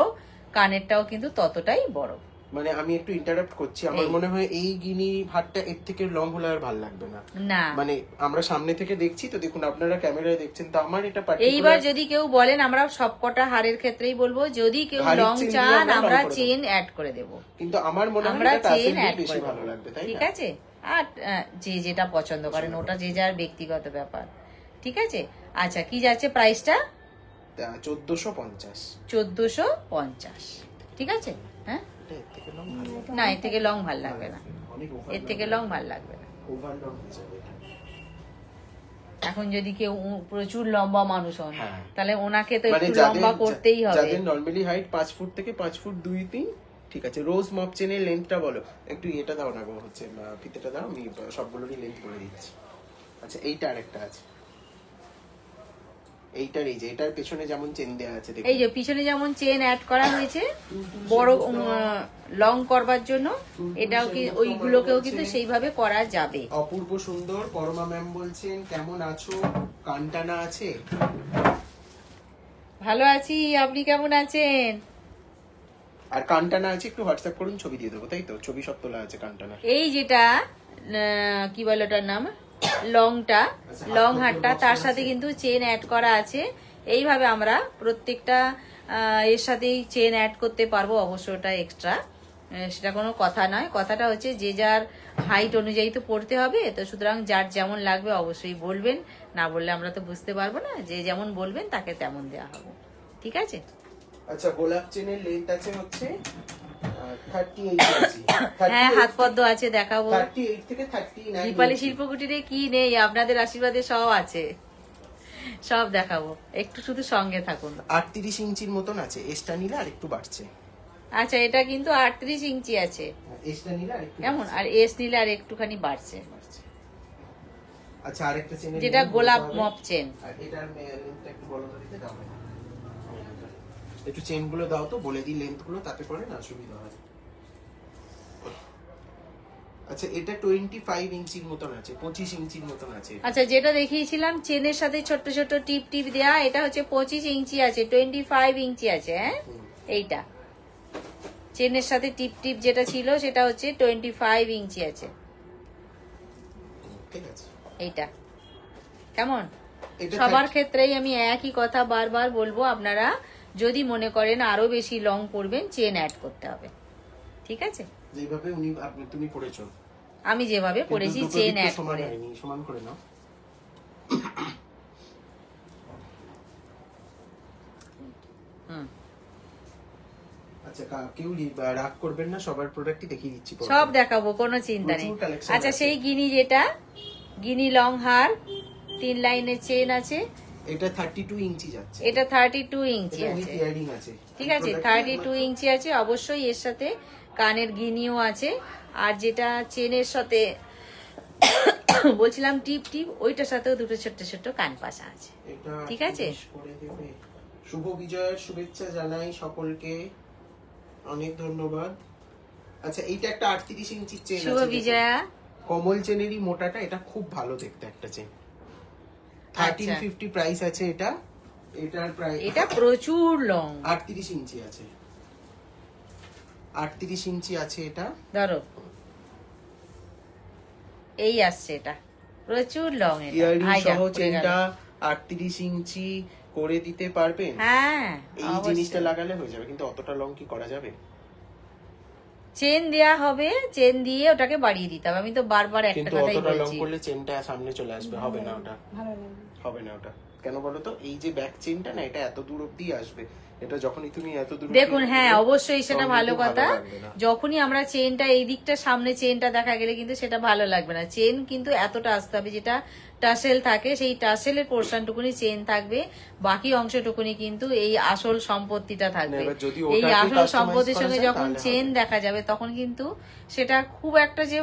কানেরটাও কিন্তু ততটাই বড়। মানে আমি একটু ইন্টারাপ্ট করছি, আমার মনে হয় এই গিনি হারটা এর থেকে লং হলে আর ভালো লাগবে না। না, মানে আমরা সামনে থেকে দেখছি তো, দেখুন আপনারা ক্যামেরায় দেখছেন তো, আমার এটা এইবার যদি কেউ বলেন, আমরা সবকটা হারের ক্ষেত্রেই বলবো, যদি কেউ লং চান আমরা চেন অ্যাড করে দেব, কিন্তু আমার মনে হয় আমরা চেন অ্যাড বেশি করে ভালো লাগবে, তাই না? ঠিক আছে। আর যে যেটা পছন্দ করেন ওটা যে যার ব্যক্তিগত ব্যাপার। ঠিক আছে। আচ্ছা, কি যাচ্ছে প্রাইসটা? 1450। 1450। ঠিক আছে। হ্যাঁ, না এর থেকে লং ভাল লাগবে না, এর থেকে লং ভাল লাগবে না। এখন যদি কেউ প্রচুর লম্বা মানুষ হন, তাহলে ওনাকে তো একটু লম্বা করতেই হবে। যাদের নরমালি হাইট 5 ফুট থেকে 5 ফুট 2-3। ঠিক আছে, রোজ মপ চেনের লেন্থটা বলো একটু। এটা দাও না গো, হচ্ছে ফিতেটা দাও, আমি সবগুলোরই লেন্থ করে দিচ্ছি। আচ্ছা, এইটা আরেকটা আছে, এইটার এই যে এটার পেছনে যেমন চেন দেয়া আছে, এই যে পিছনে যেমন চেন অ্যাড করা হয়েছে বড় লং করবার জন্য, এটাও কি ওইগুলোকেও কিন্তু সেইভাবে করা যাবে। অপূর্ব সুন্দর। পরমা ম্যাম বলছেন কেমন আছো, কানটানা আছে? ভালো আছি, আপনি কেমন আছেন? আর কানটানা আছে, একটু হোয়াটসঅ্যাপ করুন, ছবি দিয়ে দেবো, তাই তো? ছবি সব তোলা আছে কানটানা। এই যেটা কি বলে ওটার নাম, লংটা, লং হারটা, তার সাথে কিন্তু চেন অ্যাড করা আছে। এইভাবে আমরা প্রত্যেকটা এর সাথেই চেন অ্যাড করতে পারবো, অবশ্য ওটা এক্সট্রা, সেটা কোনো কথা নয়। কথাটা হচ্ছে যে যার হাইট অনুযায়ী তো পড়তে হবে, তো সুতরাং যার যেমন লাগবে অবশ্যই বলবেন, না বললে আমরা তো বুঝতে পারবো না। যে যেমন বলবেন তাকে তেমন দেওয়া হবে। ঠিক আছে। আচ্ছা, গোলাপ চেনের লেন্থ আছে হচ্ছে 38 আছে। হ্যাঁ, হাত পদ্ম আছে, দেখাবো। 38 থেকে 39 দীপালি শিল্পকুটিরে কি নেই, আপনাদের আশীর্বাদে সব আছে, সব দেখাবো, একটু শুধু সঙ্গে থাকুন। 38 ইঞ্চির মতন আছে, এসটা নিলে আর একটু বাড়ছে। আচ্ছা, এটা কিন্তু 38 ইঞ্চি আছে, এসটা নিলে আর একটু কেমন, আর এস নিলে আর একটুখানি বাড়ছে। আচ্ছা, আরেকটা চেন, যেটা গোলাপ মপ চেন। আর এটার লেন্থটা একটু বলো তো, দিতে দাও না, একটু চেন গুলো দাও তো, বলে দিই লেন্থ গুলো, তাতে করে না সুবিধা হয়। আচ্ছা, এটা 25 ইঞ্চির মতন আছে, 25 ইঞ্চির মতন আছে। আচ্ছা, যেটা দেখিয়েছিলাম চেনের সাথে ছোট ছোট টিপ টিপ দেয়া, এটা হচ্ছে 25 ইঞ্চি আছে, 25 ইঞ্চি আছে। হ্যাঁ, এইটা চেনের সাথে টিপ টিপ যেটা ছিল সেটা হচ্ছে 25 ইঞ্চি আছে। ঠিক আছে, এইটা কেমন? সবার ক্ষেত্রেই আমি একই কথা বারবার বলবো, আপনারা যদি মনে করেন আরো বেশি লং করবেন, চেন অ্যাড করতে হবে। ঠিক আছে, যেভাবে তুমি করেছো, আমি যেভাবে করেছি চেন অ্যাড করে। সমান করে নাও। আচ্ছা, কেউ রাগ করবেন না, সবার প্রোডাক্টই দেখিয়ে দিচ্ছি, সব দেখাবো, কোনো চিন্তা নেই। আচ্ছা, সেই গিনি, যেটা গিনি লং হার 3 লাইনের চেন আছে, এটা 32 ইঞ্চি যাচ্ছে, এটা 32 ইঞ্চি আছে। ইয়ারিং আছে, ঠিক আছে, 32 ইঞ্চি আছে। অবশ্যই এর সাথে কানের গিনিও আছে, আর যেটা চেনের সাথে বলছিলাম টিপ টিপ, ওইটার সাথেও দুটো ছোট্ট ছোট্ট কান পাশা আছে। ঠিক আছে, শুভ বিজয়ের শুভেচ্ছা জানাই সকলকে, অনেক ধন্যবাদ। আচ্ছা, এইটা একটা 38 ইঞ্চি চেন আছে, শুভ বিজয়া। কমল চেনেরই মোটাটা, এটা খুব ভালো দেখতে একটা চেন। 1350 প্রাইস আছে এটা। এটার প্রাইস, এটা প্রচুর লং, 38 ইঞ্চি আছে, 38 ইঞ্চি আছে এটা। ধরো এই আসছে, এটা প্রচুর লং। ইয়ারিং সহ চেনটা 38 ইঞ্চি করে দিতে পারবেন? হ্যাঁ, এই জিনিসটা লাগালে হয়ে যাবে, কিন্তু অতটা লং কি করা যাবে? চেন দেয়া হবে, চেন দিয়ে ওটাকে বাড়িয়ে দিতে হবে। আমি তো বারবার একটা কথাই বলছি, কিন্তু অতটা লং করলে চেনটা সামনে চলে আসবে, হবে না ওটা, হবে না ওটা। কেন বলো তো, এই যে ব্যাক চেনটা না, এটা এত দূর অবধি আসবে, এটা যখনই তুমি এত দূর দেখুন। হ্যাঁ, অবশ্যই সেটা ভালো কথা। যখনই আমরা চেনটা এই দিকটা সামনে চেনটা দেখা গেলে কিন্তু সেটা ভালো লাগবে না। চেন কিন্তু এতটা আসতে হবে, যেটা টাসেল থাকে সেই টাসেলের পোর্শনটুকুনি চেন থাকবে, বাকি অংশটুকুনি কিন্তু এই আসল সম্পত্তিটা থাকবে। এই আসল সম্পত্তির সঙ্গে যখন চেন দেখা যাবে, তখন কিন্তু সেটা খুব একটা যে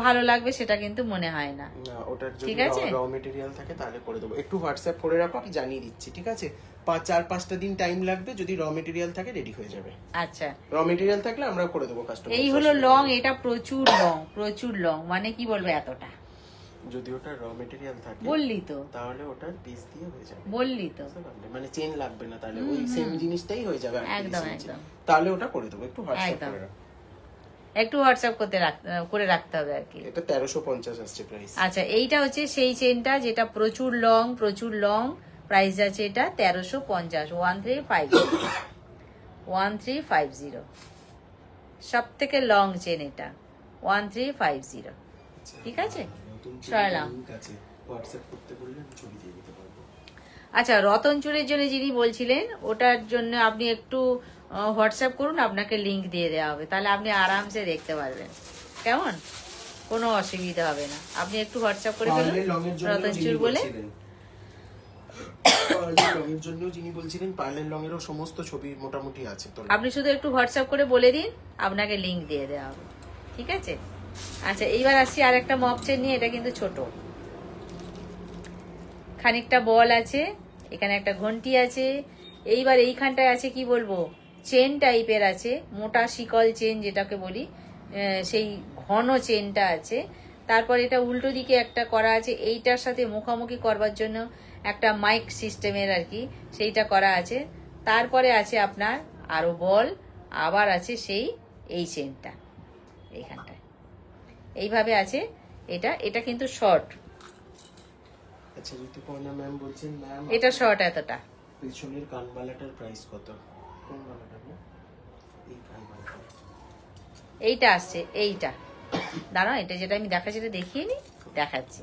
ভালো লাগবে সেটা কিন্তু মনে হয় না। ওটার যদি র মেটেরিয়াল থাকে তাহলে করে দেবো, একটু হোয়াটসঅ্যাপ করে রাখো, আমি জানিয়ে দিচ্ছি। ঠিক আছে, 4-5টা দিন টাইম লাগবে, যদি র মেটেরিয়াল থাকে রেডি হয়ে যাবে। আচ্ছা, র মেটেরিয়াল থাকলে আমরা করে দেবো কাস্টমার। এই হলো লং, এটা প্রচুর লং, প্রচুর লং, মানে কি বলবো এতটা। যদি ওটা র মেটেরিয়াল থাকে, বললি তো, তাহলে ওটার পিস দিয়ে হয়ে যাবে, বললি তো, মানে চেন লাগবে না, তাহলে ওই সেম জিনিসটাই হয়ে যাবে। একদম একদম, তাহলে ওটা করে দেবো, একটু হোয়াটসঅ্যাপ করে রাখো, একটু হোয়াটসঅ্যাপ করে রাখতে হবে আর কি। এটা 1350 আসছে প্রাইস। আচ্ছা, এইটা হচ্ছে সেই চেনটা যেটা প্রচুর লং, প্রচুর লং, প্রাইস আছে এটা 1350, 1350, সব থেকে লং চেন এটা, 1350। ঠিক আছে, সরালাম। আচ্ছা, রতন চুরের জন্য যিনি বলছিলেন, ওটার জন্য আপনি একটু হোয়াটসঅ্যাপ করুন, আপনাকে লিংক দিয়ে দেওয়া হবে, তাহলে আপনি আরামসে দেখতে পারবেন। কেমন, কোনো অসুবিধা হবে না। আপনি একটু হোয়াটসঅ্যাপ করে ফেলুন রতন চুর বলে। আপনি শুধু একটু হোয়াটসঅ্যাপ করে বলে দিন, আপনাকে লিংক দিয়ে দেওয়া হবে। ঠিক আছে। আচ্ছা, এইবার আসছি আর একটা মপ চেন নিয়ে। এটা কিন্তু ছোট, খানিকটা বল আছে, এখানে একটা ঘন্টি আছে। এইবার এইখানটায় আছে কি বলবো, চেন টাইপের আছে, মোটা শিকল চেন যেটাকে বলি, সেই ঘন চেনটা আছে। তারপর এটা উল্টো দিকে একটা করা আছে, এইটার সাথে মুখোমুখি করবার জন্য একটা মাইক সিস্টেমের আর কি, সেইটা করা আছে। তারপরে আছে আপনার আরো বল, আবার আছে সেই এই চেনটা এইখানটায়, এইভাবে আছে। এটা কিন্তু শর্ট। আচ্ছা, ঋতুপর্ণা ম্যাম বলছেন, ম্যাম এটা শর্ট এতটা। পেছনের কানবালাটার প্রাইস কত? কোন বালাটা? এই কানবালাটা, এইটা আসছে, এইটা দাঁড়াও, এটা যেটা আমি দেখাচ্ছি এটা দেখিয়ে নি, দেখাচ্ছি।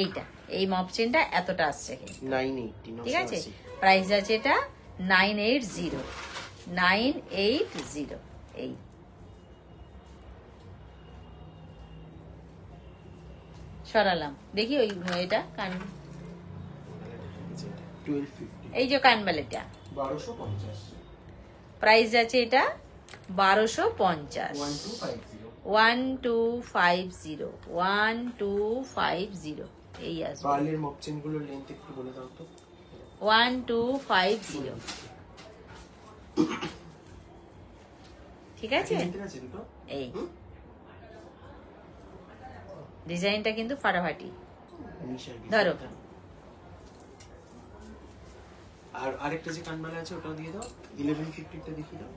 এইটা, এই মপ চেনটা এতটা আসছে 980। ঠিক আছে, প্রাইস আছে এটা 980। এই সরালাম, দেখি ওই এটা কান, 1250 এই যে কানবালিটা 1250 প্রাইস আছে এটা 1250, 1250 1250 এই আসবে, পার্লের মপ চেন গুলোর লেন্থ একটু বলে দাও তো। 1250 ঠিক আছে। লেন্থের আছে দুটো। এই ডিজাইনটা কিন্তু ফাটাফাটি, ধরো। আর আরেকটা যে কানবালা আছে ওটাও দিয়ে দাও, 1150 টা দেখিয়ে দাও।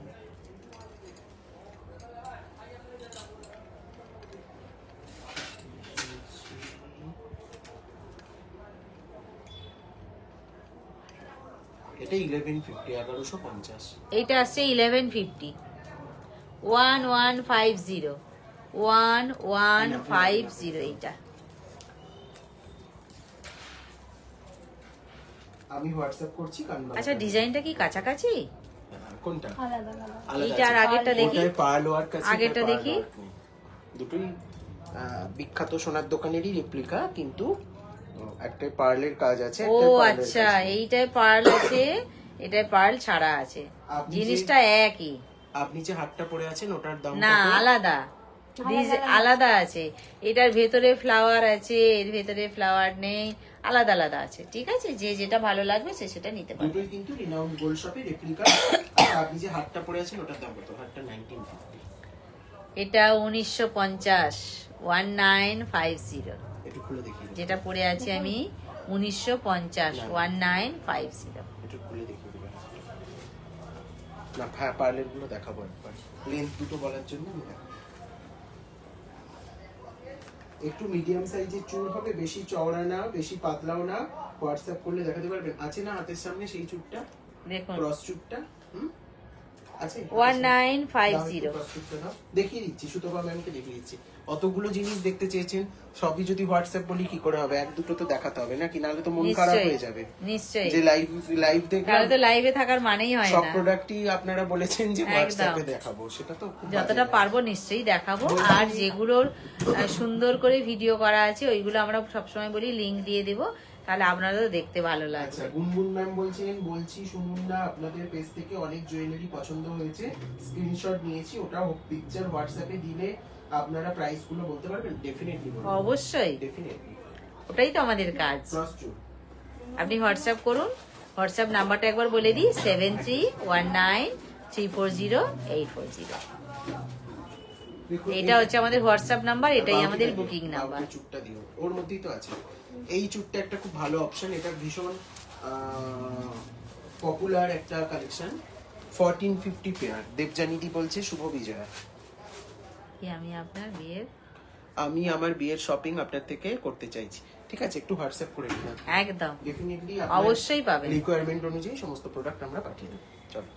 এটা 1150 1150। এইটা আসছে 1150 1150 1150 এইটা। আমি হোয়াটসঅ্যাপ করছি কানবালা। আচ্ছা ডিজাইনটা কি কাছাকাছি? কোনটা? আলাদা আলাদা। এইটা আর আগেরটা দেখি, ওটায় পার্ল ওয়ার্ক আছে, আগেরটা এটায় দেখি। পার্ল ওয়ার্ক নেই। দুটোই বিখ্যাত সোনার দোকানেরই রেপ্লিকা, কিন্তু একটা পার্লের কাজ আছে, ও একটা পার্লের আচ্ছা, কাজ নেই। এইটায় পার্ল আছে, এটায় পার্ল ছাড়া আছে, আপনি জিনিসটা একই। আপনি যে হাতটা পরে আছেন ওটার দাম না কত? আলাদা, আলাদা আছে, এটার ভেতরে ফ্লাওয়ার আছে, এর ভেতরে ফ্লাওয়ার নেই, আলাদা আলাদা আছে। ঠিক আছে, যে যেটা ভালো লাগবে সে সেটা নিতে পারবে। দুটোই কিন্তু রিনাউন্ড গোল্ড শপের রেপ্লিকা। আপনি যে হাতটা পরে আছেন ওটার দাম কত? হাতটা 1950। এটা 1950 1950, একটু খুলে দেখিয়ে দিন। যেটা পরে আছি আমি 1950 1950। একটু খুলে দেখিয়ে দিবেন। না হ্যাঁ, পার্লের গুলো দেখাবো একবার, লেন্থ দুটো বলার জন্য আমি দেখাবো। একটু মিডিয়াম সাইজের চুল হবে, বেশি চওড়া না বেশি পাতলাও না। হোয়াটসঅ্যাপ করলে দেখাতে পারবেন। আছে না হাতের সামনে সেই চুলটা, দেখুন ক্রস চুলটা? আছে 1950। ক্রস চুলটা দাও, দেখিয়ে দিচ্ছি, সুতপা ম্যামকে দেখিয়ে দিচ্ছি। অতগুলো জিনিস দেখতে চেয়েছেন, সবই যদি হোয়াটসঅ্যাপ বলি কি করে হবে? এক দুটো তো দেখাতে হবে নাকি, নাহলে তো মন খারাপ হয়ে যাবে। নিশ্চয়ই, যে লাইভ দেখলাম, তাহলে তো লাইভে থাকার মানেই হয় সব না। প্রোডাক্টই আপনারা বলেছেন যে হোয়াটসঅ্যাপে দেখাবো, সেটা তো খুব যতটা বাজে। পারবো নিশ্চয়ই দেখাবো, আর যেগুলোর সুন্দর করে ভিডিও করা আছে ওইগুলো আমরা সবসময় বলি লিংক দিয়ে দেবো, তাহলে আপনাদেরও দেখতে ভালো লাগবে। আচ্ছা, গুনগুন ম্যাম বলছেন, বলছি শুনুন না, আপনাদের পেজ থেকে অনেক জুয়েলারি পছন্দ হয়েছে, স্ক্রিনশট নিয়েছি, ওটা পিকচার হোয়াটসঅ্যাপে দিলে আপনারা প্রাইস গুলো বলতে পারবেন? ডেফিনেটলি বলবো, অবশ্যই, ডেফিনেটলি। ওটাই তো আমাদের কাজ। ক্রস চুল আপনি হোয়াটসঅ্যাপ করুন, হোয়াটসঅ্যাপ নাম্বারটা একবার বলে দিই 7319340840। এটা হচ্ছে আমাদের হোয়াটসঅ্যাপ নাম্বার, এটাই আমাদের বুকিং নাম্বার। চুটটা দিও, ওর মধ্যেই তো আছে। এই চুটটা একটা খুব ভালো অপশন, এটা ভীষণ পপুলার একটা কালেকশন। 1450 পেয়ার। দেবজানিদি বলছে শুভ বিজয়া। আমি আমার বিয়ের শপিং আপনার থেকে করতে চাইছি। ঠিক আছে, একটু হোয়াটসঅ্যাপ করে দিন। একদম, ডেফিনেটলি অবশ্যই পাবেন। রিকোয়ারমেন্ট অনুযায়ী সমস্ত প্রোডাক্ট আমরা পাঠিয়ে দেব। চলো,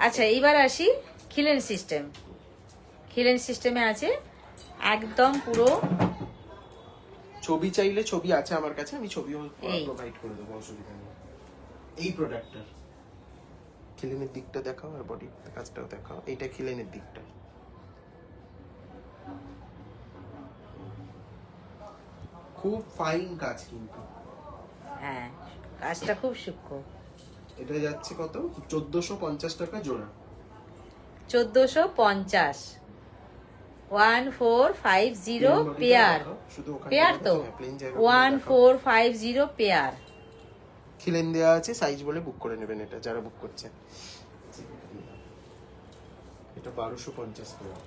আচ্ছা এইবার আসি খিলেন সিস্টেম। খিলেন সিস্টেমে আছে একদম পুরো ছবি চাইলে ছবি আছে আমার কাছে, আমি ছবিও এই। প্রোভাইড করে দেবো, অসুবিধা নেই। এই প্রোডাক্টটার খিলেনের দিকটা দেখাও আর বডি কাজটাও দেখাও। এইটা খিলেনের দিকটা, খুব ফাইন কাজ কিন্তু। হ্যাঁ, কাজটা খুব সূক্ষ্ম। এটা যাচ্ছে কত? 1450 টাকা জোড়া। 1450 1450 পেয়ার। শুধু ওখানে পেয়ার তো প্লেন জায়গা 1450 পেয়ার। খিলেন দেওয়া আছে, সাইজ বলে বুক করে নেবেন এটা যারা বুক করছেন। এটা 1250 টাকা,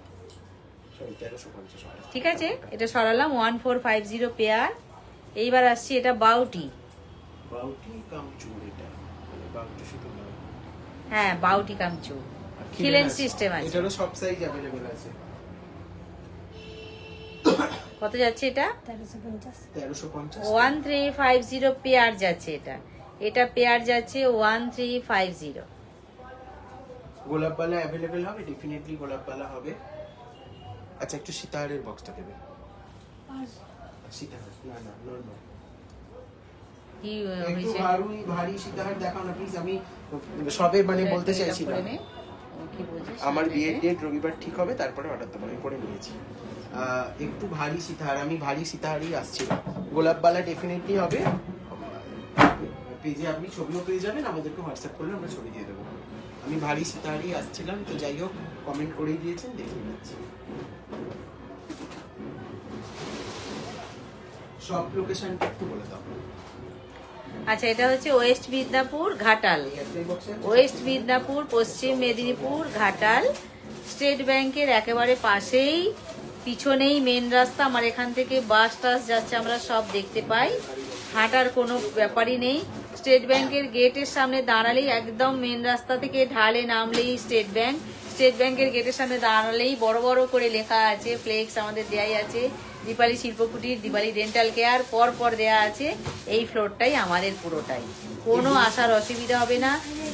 সরি 1350 টাকা। ঠিক আছে, এটা সরালাম 1450 পেয়ার। এইবার আসছি এটা বাউটি। বাউটি কাম চুর, এটা মানে বাউটি শুধু নয়, হ্যাঁ বাউটি কামচু। আর খিলেন আছে। সিস্টেম আছে। এটারও সব সাইজ अवेलेबल আছে। কত যাচ্ছে এটা? 1350। 1350 পেয়ার যাচ্ছে এটা। এটা পেয়ার যাচ্ছে 1350। গোলাপবালা अवेलेबल হবে, ডেফিনেটলি গোলাপবালা হবে। আচ্ছা, একটু সীতাহারের বক্সটা দেবে। সীতাহার না না নরমাল, কি একটু হয়েছে? ভারী সীতাহার দেখাও না প্লিজ। আমি সবে মানে বলতে চাইছি না, কি বলছিস? আমার বিয়ের ডেট রবিবার ঠিক হবে, তারপরে অর্ডার দেবো। আমি করে নিয়েছি। একটু ভারী সীতাহার, আমি ভারী সীতাহারই আসছি। গোলাপবালা ডেফিনেটলি হবে, পেজে আপনি ছবিও পেয়ে যাবেন, আমাদেরকে হোয়াটসঅ্যাপ করলে আমরা ছবি দিয়ে দেবো। আমি ভারী সীতাহারই আসছিলাম, তো যাই হোক কমেন্ট করেই দিয়েছেন, দেখিয়ে দিচ্ছি। সব লোকেশনটা একটু বলে দাও। আচ্ছা, এটা হচ্ছে ওয়েস্ট মিদনাপুর ঘাটাল, ওয়েস্ট মিদনাপুর পশ্চিম মেদিনীপুর ঘাটাল, স্টেট ব্যাংকের একেবারে পাশেই, পিছনেই মেন রাস্তা। আমার এখান থেকে বাস টাস যাচ্ছে, আমরা সব দেখতে পাই, হাঁটার কোনো ব্যাপারই নেই। স্টেট ব্যাংকের গেটের সামনে দাঁড়ালেই, একদম মেন রাস্তা থেকে ঢালে নামলেই স্টেট ব্যাংক। স্টেট ব্যাংকের গেটের সামনে দাঁড়ালেই বড় বড় করে লেখা আছে, ফ্লেক্স আমাদের দেয়াই আছে, দীপালি শিল্পকুটির, দীপালি ডেন্টাল কেয়ার, পর পর দেয়া আছে। এই ফ্লোরটাই আমাদের পুরোটাই, কোনো আসার অসুবিধা হবে না।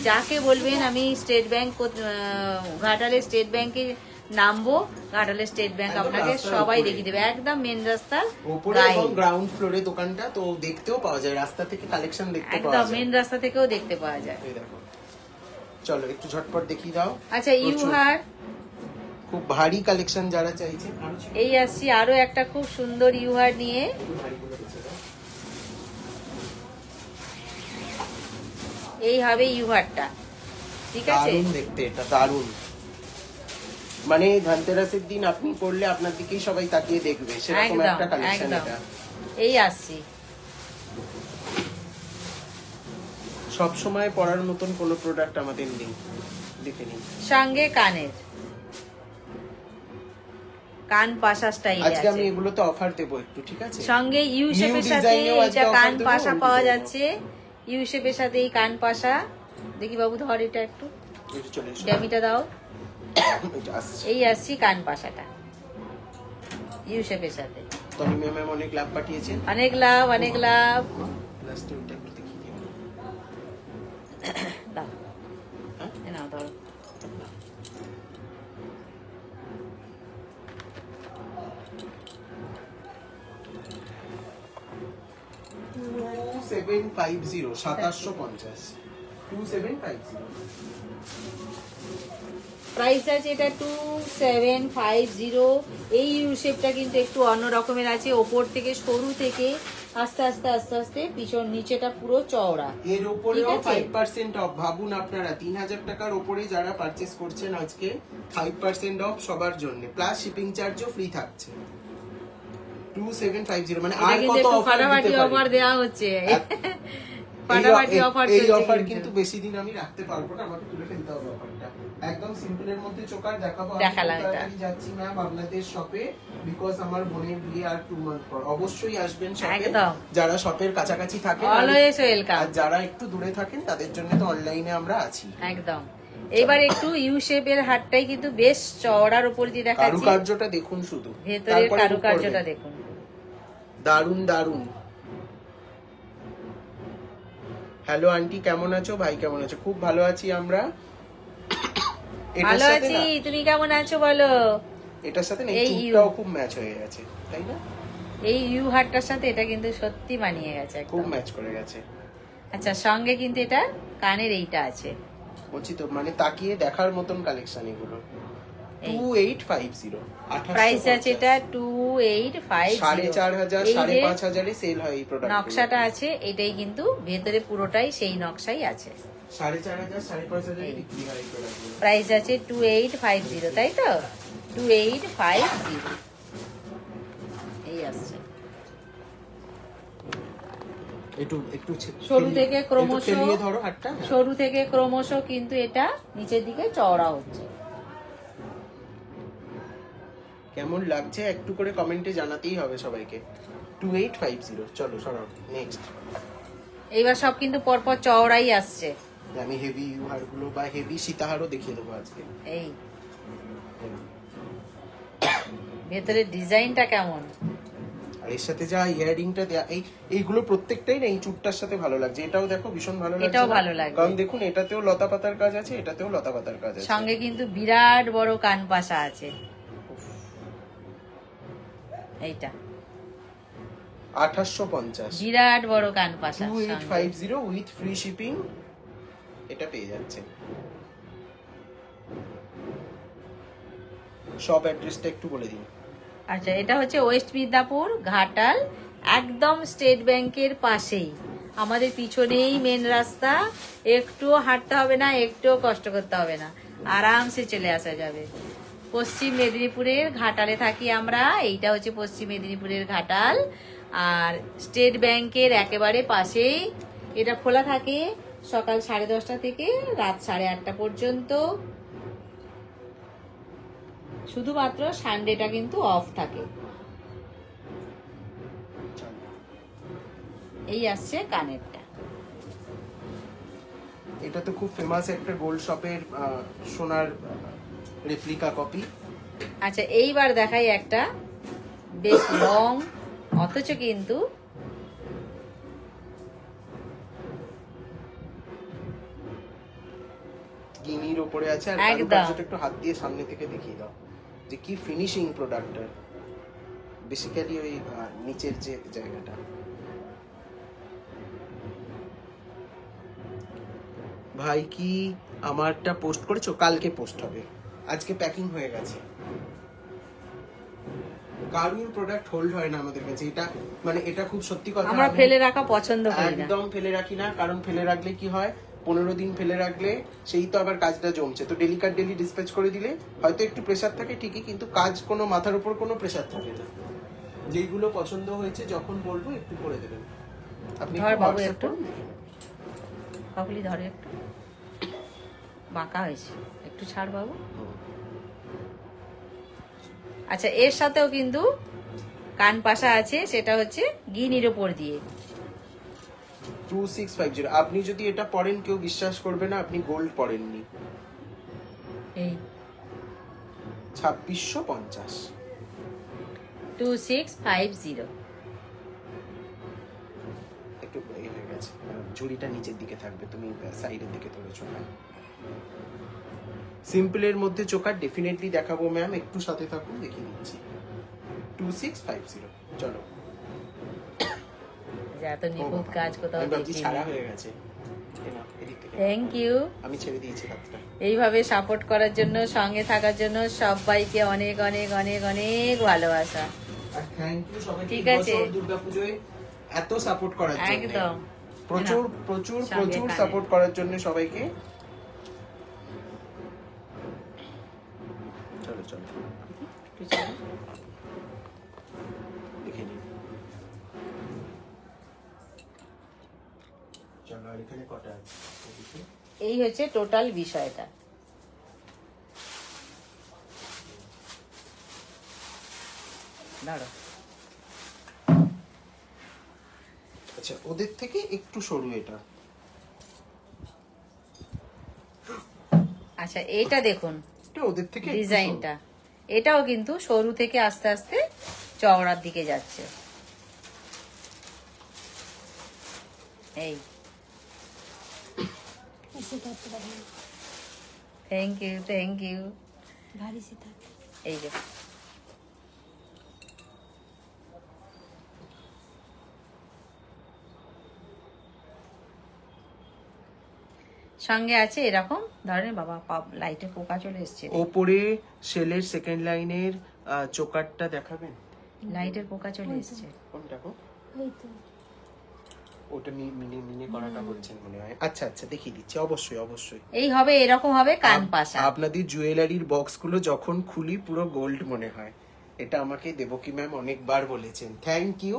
যাকে বলবেন আমি স্টেট ব্যাংক, ঘাটালের স্টেট ব্যাংকে নামবো, ঘাটালের স্টেট ব্যাংক আপনাকে সবাই দেখিয়ে দেবে, একদম মেন রাস্তার গ্রাউন্ড ফ্লোরে দোকানটা, তো দেখতেও পাওয়া যায়, রাস্তা থেকে কালেকশন দেখতে পাওয়া যায়, একদম মেন রাস্তা থেকেও দেখতে পাওয়া যায়। চলো একটু ঝটপট দেখিয়ে দাও। আচ্ছা, ইউহার খুব ভারী কালেকশন যারা চাইছে, এই আসছি আরো একটা খুব সুন্দর ইউহার নিয়ে। এই হবে ইউহারটা, ঠিক আছে, দারুণ দেখতে, এটা দারুণ, মানে ধনতেরাসের দিন আপনি পড়লে আপনার দিকেই সবাই তাকিয়ে দেখবে, সেরকম একটা কালেকশন এটা। এই আসছি সব সময় পরার মতন কোন প্রোডাক্ট আমাদের নেই, দেখে নিন। সঙ্গে কানের, কান পাশা স্টাইল আছে। আজকে আমি এগুলোতে অফার দেব একটু, ঠিক আছে। সঙ্গে ইউ শেপের সাথে এটা কান পাশা পাওয়া যাচ্ছে, ইউ শেপের সাথে এই কান পাশা। দেখি বাবু ধর এটা একটু, ড্যামিটা দাও। এই আসছি কান পাশাটা ইউ শেপের সাথে। তবে ম্যাম অনেক লাভ পাঠিয়েছেন, অনেক লাভ, অনেক লাভ। লাস্টে ওটা একটু দেখিয়ে দিন। দাও, নাও ধরো। প্রাইস আছে এটা 2750। এই ইউ শেপটা কিন্তু একটু অন্য রকমের আছে, ওপর থেকে সরু থেকে আস্তে আস্তে আস্তে আস্তে পিছন নিচেটা পুরো চওড়া। এর উপরেও 5% অফ। ভাবুন আপনারা 3000 টাকার উপরে যারা পারচেজ করছেন আজকে 5% অফ সবার জন্য, প্লাস শিপিং চার্জও ফ্রি থাকছে। 2750, মানে আর কত অফার দিতে পারি, অফার দেয়া হচ্ছে, ফাটাফাটি অফার চলছে। এই অফার কিন্তু বেশি দিন আমি রাখতে পারবো না, আমাকে তুলে ফেলতে হবে অফারটা। একদম সিম্পলের মধ্যে চোকার দেখাবো, আমি যাচ্ছি ম্যাম আপনাদের শপে, বিকজ আমার বোনের বিয়ে আর 2 মান্থ পর। অবশ্যই আসবেন শপে, যারা শপের কাছাকাছি থাকেন, অলওয়েজ ওয়েলকাম। আর যারা একটু দূরে থাকেন তাদের জন্য তো অনলাইনে আমরা আছি। একদম। এবার একটু ইউ শেপের হাতটাই কিন্তু বেশ চওড়ার উপর দিয়ে দেখাচ্ছি, কারুকার্যটা দেখুন, শুধু ভেতরের কারুকার্যটা দেখুন, দারুন দারুন। হ্যালো আন্টি, কেমন আছো? ভাই কেমন আছো? খুব ভালো আছি আমরা, ভালো আছি। তুমি কেমন আছো বলো? এটার সাথে না এই চুলটাও খুব ম্যাচ হয়ে গেছে, তাই না? এই ইউ হারটার সাথে এটা কিন্তু সত্যি মানিয়ে গেছে, খুব ম্যাচ করে গেছে। আচ্ছা, সঙ্গে কিন্তু এটা কানের এইটা আছে, বলছি তো, মানে তাকিয়ে দেখার মতন কালেকশন এগুলো। 2850 প্রাইস আছে এটা 2850। 4500 5500 এ সেল হয় এই প্রোডাক্ট। নকশাটা আছে এটাই, কিন্তু ভেতরে পুরোটাই সেই নকশাই আছে। 4500 5500 এ বিক্রি হয় এই প্রোডাক্ট। প্রাইস আছে 2850, তাই তো? 2850 এই আসছে। একটু সরু থেকে ক্রমশ কিন্তু এটা নিচের দিকে চওড়া হচ্ছে। কেমন লাগছে একটু করে কমেন্টে জানাতেই হবে সবাইকে। 2850। চলো সরাও নেক্সট। এইবার সব কিন্তু পরপর চওড়াই আসছে। আমি হেভি ইউহার গুলো বা হেভি সীতাহারও দেখিয়ে দেবো আজকে। এই ভেতরের ডিজাইনটা কেমন, আর এর সাথে যা ইয়ারিংটা দেয়া, এইগুলো প্রত্যেকটাই না এই চুটটার সাথে ভালো লাগছে। এটাও দেখো ভীষণ ভালো লাগছে, এটাও ভালো লাগছে, কারণ দেখুন এটাতেও লতা পাতার কাজ আছে, এটাতেও লতা পাতার কাজ আছে, সঙ্গে কিন্তু বিরাট বড় কান পাশা আছে। এইটা 2850, বিরাট বড় কান পাশা, 2850 উইথ ফ্রি শিপিং এটা পেয়ে যাচ্ছে। সব অ্যাড্রেসটা একটু বলে দিন। আচ্ছা, এটা হচ্ছে ওয়েস্ট মিদনাপুর ঘাটাল, একদম স্টেট ব্যাংকের পাশেই, আমাদের পিছনেই মেন রাস্তা, একটুও হাঁটতে হবে না, একটুও কষ্ট করতে হবে না, আরামসে চলে আসা যাবে। পশ্চিম মেদিনীপুরের ঘাটালে থাকি আমরা, এইটা হচ্ছে পশ্চিম মেদিনীপুরের ঘাটাল, আর স্টেট ব্যাংকের একেবারে পাশেই। এটা খোলা থাকে সকাল 10:30 থেকে রাত 8:30 পর্যন্ত, শুধুমাত্র সানডেটা কিন্তু অফ থাকে। এই আসছে কানেরটা, এটা তো খুব ফেমাস একটা গোল্ড শপের সোনার রেপ্লিকা কপি। আচ্ছা, এইবার দেখাই একটা বেশ লং, অথচ কিন্তু গিনির উপরে আছে, আর একদম। কারুকার্যটা একটু হাত দিয়ে সামনে থেকে দেখিয়ে দাও যে কি ফিনিশিং প্রোডাক্টটা, বেসিক্যালি ওই নিচের যে জায়গাটা। ভাই কি আমারটা পোস্ট করেছো? কালকে পোস্ট হবে, আজকে প্যাকিং হয়ে গেছে। কারুর প্রোডাক্ট হোল্ড হয় না আমাদের কাছে, এটা মানে এটা খুব সত্যি কথা। আমরা ফেলে রাখা পছন্দ করি না, একদম ফেলে রাখি না, কারণ ফেলে রাখলে কি হয়, 15 দিন ফেলে রাখলে সেই তো আবার কাজটা জমছে। তো ডেলিকার ডেলি ডিসপ্যাচ করে দিলে হয়তো একটু প্রেসার থাকে ঠিকই, কিন্তু কাজ কোনো মাথার উপর কোনো প্রেসার থাকে না। যেইগুলো পছন্দ হয়েছে যখন বলবো একটু করে দেবেন আপনি। ধর বাবু একটু, কাকুলি ধরে একটু, বাঁকা হয়েছে, একটু ছাড় বাবু। আচ্ছা, এর সাথেও কিন্তু কান পাশা আছে, সেটা হচ্ছে গিনির ওপর দিয়ে। 2650। আপনি যদি এটা পড়েন কেউ বিশ্বাস করবে না আপনি গোল্ড পড়েননি। এই 2650। 2650। একটু এই হয়ে গেছে, ঝুড়িটা নিচের দিকে থাকবে, তুমি সাইডের দিকে ধরেছো। সিম্পলের মধ্যে চোকার ডেফিনেটলি দেখাবো ম্যাম, একটু সাথে থাকুন, দেখিয়ে দিচ্ছি। 2650। চলো, এত নিখুঁত কাজ কোথাও দেখিনি। ছাড়া হয়ে গেছে। থ্যাংক ইউ, আমি ছেড়ে দিয়েছি হাতটা। এইভাবে সাপোর্ট করার জন্য, সঙ্গে থাকার জন্য সবাইকে অনেক অনেক অনেক অনেক ভালোবাসা। আর থ্যাংক ইউ সবাইকে, ঠিক আছে, দুর্গাপূজায় এত সাপোর্ট করার জন্য, একদম প্রচুর প্রচুর প্রচুর সাপোর্ট করার জন্য সবাইকে। চলো চলো দেখে নিই। চলো, আর এখানে কটা আছে? এই হচ্ছে টোটাল বিষয়টা। দাঁড়াও, আচ্ছা, ওদের থেকে একটু সরু এটা। আচ্ছা, এইটা দেখুন এটা ওদের থেকে একটু ডিজাইনটা, এটাও কিন্তু সরু থেকে আস্তে আস্তে চওড়ার দিকে যাচ্ছে। এই থ্যাংক ইউ, থ্যাংক ইউ। এই যে সঙ্গে আছে এরকম ধরনের, বাবা লাইটে পোকা চলে এসছে, ওপরে সেলের সেকেন্ড লাইনের চোকারটা দেখাবেন। লাইটের পোকা চলে এসছে। কোনটা গো? ওটা মিনে করাটা হচ্ছে মনে হয়। আচ্ছা আচ্ছা, দেখিয়ে দিচ্ছি, অবশ্যই অবশ্যই। এই হবে, এরকম হবে কান পাশা। আপনাদের জুয়েলারির বক্সগুলো যখন খুলি পুরো গোল্ড মনে হয়, এটা আমাকে দেবকী ম্যাম অনেকবার বলেছেন। থ্যাংক ইউ,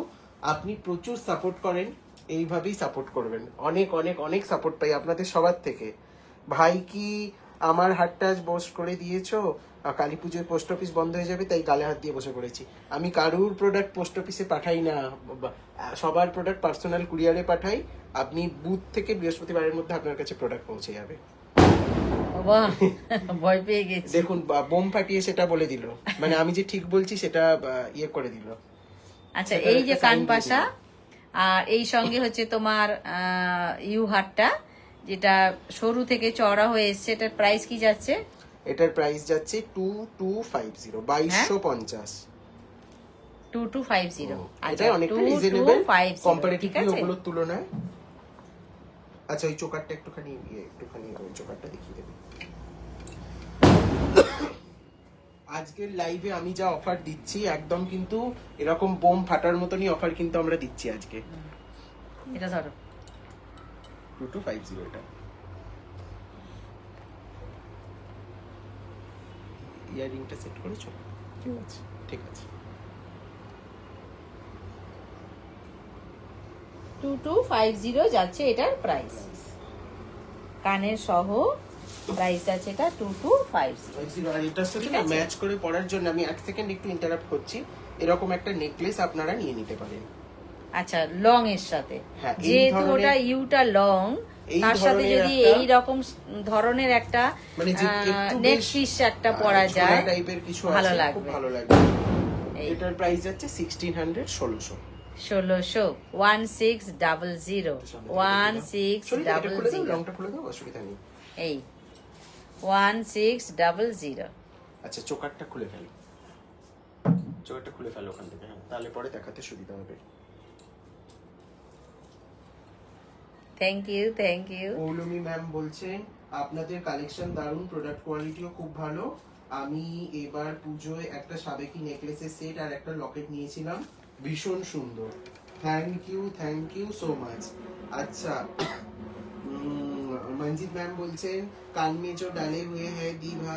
আপনি প্রচুর সাপোর্ট করেন, এইভাবেই সাপোর্ট করবেন। অনেক অনেক অনেক সাপোর্ট পাই আপনাদের সবার থেকে। ভাই কি আমার হাতটা পোস্ট করে দিয়েছো? কালী পুজোয় পোস্ট অফিস বন্ধ হয়ে যাবে তাই গালে হাত দিয়ে বসে পড়েছি। আমি কারুর প্রোডাক্ট পোস্ট অফিসে পাঠাই না, সবার প্রোডাক্ট পার্সোনাল কুরিয়ারে পাঠাই। আপনি বুথ থেকে বৃহস্পতিবারের মধ্যে আপনার কাছে প্রোডাক্ট পৌঁছে যাবে। ভয় পেয়ে গেছি, দেখুন বোম ফাটিয়ে সেটা বলে দিল, মানে আমি যে ঠিক বলছি সেটা ইয়ে করে দিল। আচ্ছা, এই যে কান পাশা, আর এই সঙ্গে হচ্ছে তোমার ইউ হারটা, যেটা সরু থেকে চওড়া হয়ে এসছে, এটার প্রাইস কি যাচ্ছে? এটার প্রাইস যাচ্ছে 2250, 2250। 2250। আচ্ছা, অনেকটা রিজনেবল কম্পারেটিভলি ওগুলোর তুলনায়। আচ্ছা, ওই চোকারটা একটুখানি ওই চোকারটা দেখিয়ে দেবেন। আজকের লাইভে আমি যা অফার দিচ্ছি একদম কিন্তু এরকম বোম ফাটার মতনই অফার কিন্তু আমরা দিচ্ছি আজকে। এটা ধরো 2250 এটা। ইয়ারিংটা সেট করেছো? ঠিক আছে, ঠিক আছে। 2250 যাচ্ছে এটার প্রাইস, কানের সহ প্রাইস আছে এটা 2250। আর এটার সাথে না ম্যাচ করে পরার জন্য আমি 1 সেকেন্ড একটু ইন্টারাপ্ট করছি, এরকম একটা নেকলেস আপনারা নিয়ে নিতে পারেন। আচ্ছা, লং এর সাথে, হ্যাঁ, যেহেতু ওটা ইউটা লং, তার সাথে যদি এই রকম ধরনের একটা মানে যে একটু নেক পিস একটা পরা যায় টাইপের কিছু আছে, ভালো খুব লাগবে। ভালো লাগবে। এটার প্রাইস যাচ্ছে 1600 1600 1600 1600 লংটা খুলে দাও, অসুবিধা নেই। এই 1600। আচ্ছা, চোকারটা খুলে ফেলো, চোকারটা খুলে ফেলো ওখান থেকে, হ্যাঁ, তাহলে পরে দেখাতে সুবিধা হবে। Thank you, thank you. Poulami ma'am বলছেন আপনাদের কালেকশন দারুণ, প্রোডাক্ট কোয়ালিটিও খুব ভালো। আমি এবার পুজোয় একটা সাবেকি নেকলেসের সেট আর একটা লকেট নিয়েছিলাম, ভীষণ সুন্দর। Thank you so much. আচ্ছা, মঞ্জিত ম্যাম বলছেন কান মে जो डाले हुए हैं दीभा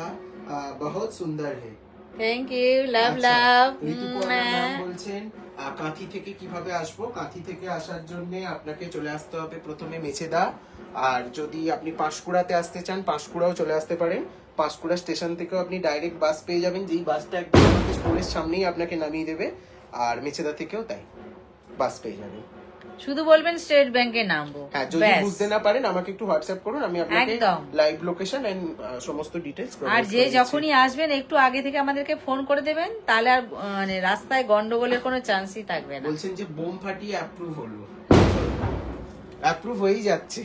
बहुत सुंदर है। Thank you, love love. Rituparna ma'am বলছেন কাঁথি থেকে কিভাবে আসবো? কাঁথি থেকে আসার জন্য আপনাকে চলে আসতে হবে প্রথমে মেছেদা, আর যদি আপনি পাঁশকুড়াতে আসতে চান পাঁশকুড়াও চলে আসতে পারেন। পাঁশকুড়া স্টেশন থেকেও আপনি ডাইরেক্ট বাস পেয়ে যাবেন, যেই বাসটা একদম আমাদের স্টোরের সামনেই আপনাকে নামিয়ে দেবে। আর মেছেদা থেকেও তাই বাস পেয়ে যাবেন। শুধু বলবেন স্টেট ব্যাংকে নামবো। হ্যাঁ, যদি বুঝতে না পারেন আমাকে একটু হোয়াটসঅ্যাপ করুন, আমি আপনাকে একদম লাইভ লোকেশন এন্ড সমস্ত ডিটেইলস প্রোভাইড আর করে যে দিচ্ছি। যখনই আসবেন একটু আগে থেকে আমাদেরকে ফোন করে দেবেন, তাহলে আর মানে রাস্তায় গন্ডগোলের কোনো চান্সই থাকবে না। বলছেন যে বোম ফাটিয়ে অ্যাপ্রুভ হলো, অ্যাপ্রুভ হয়েই যাচ্ছে।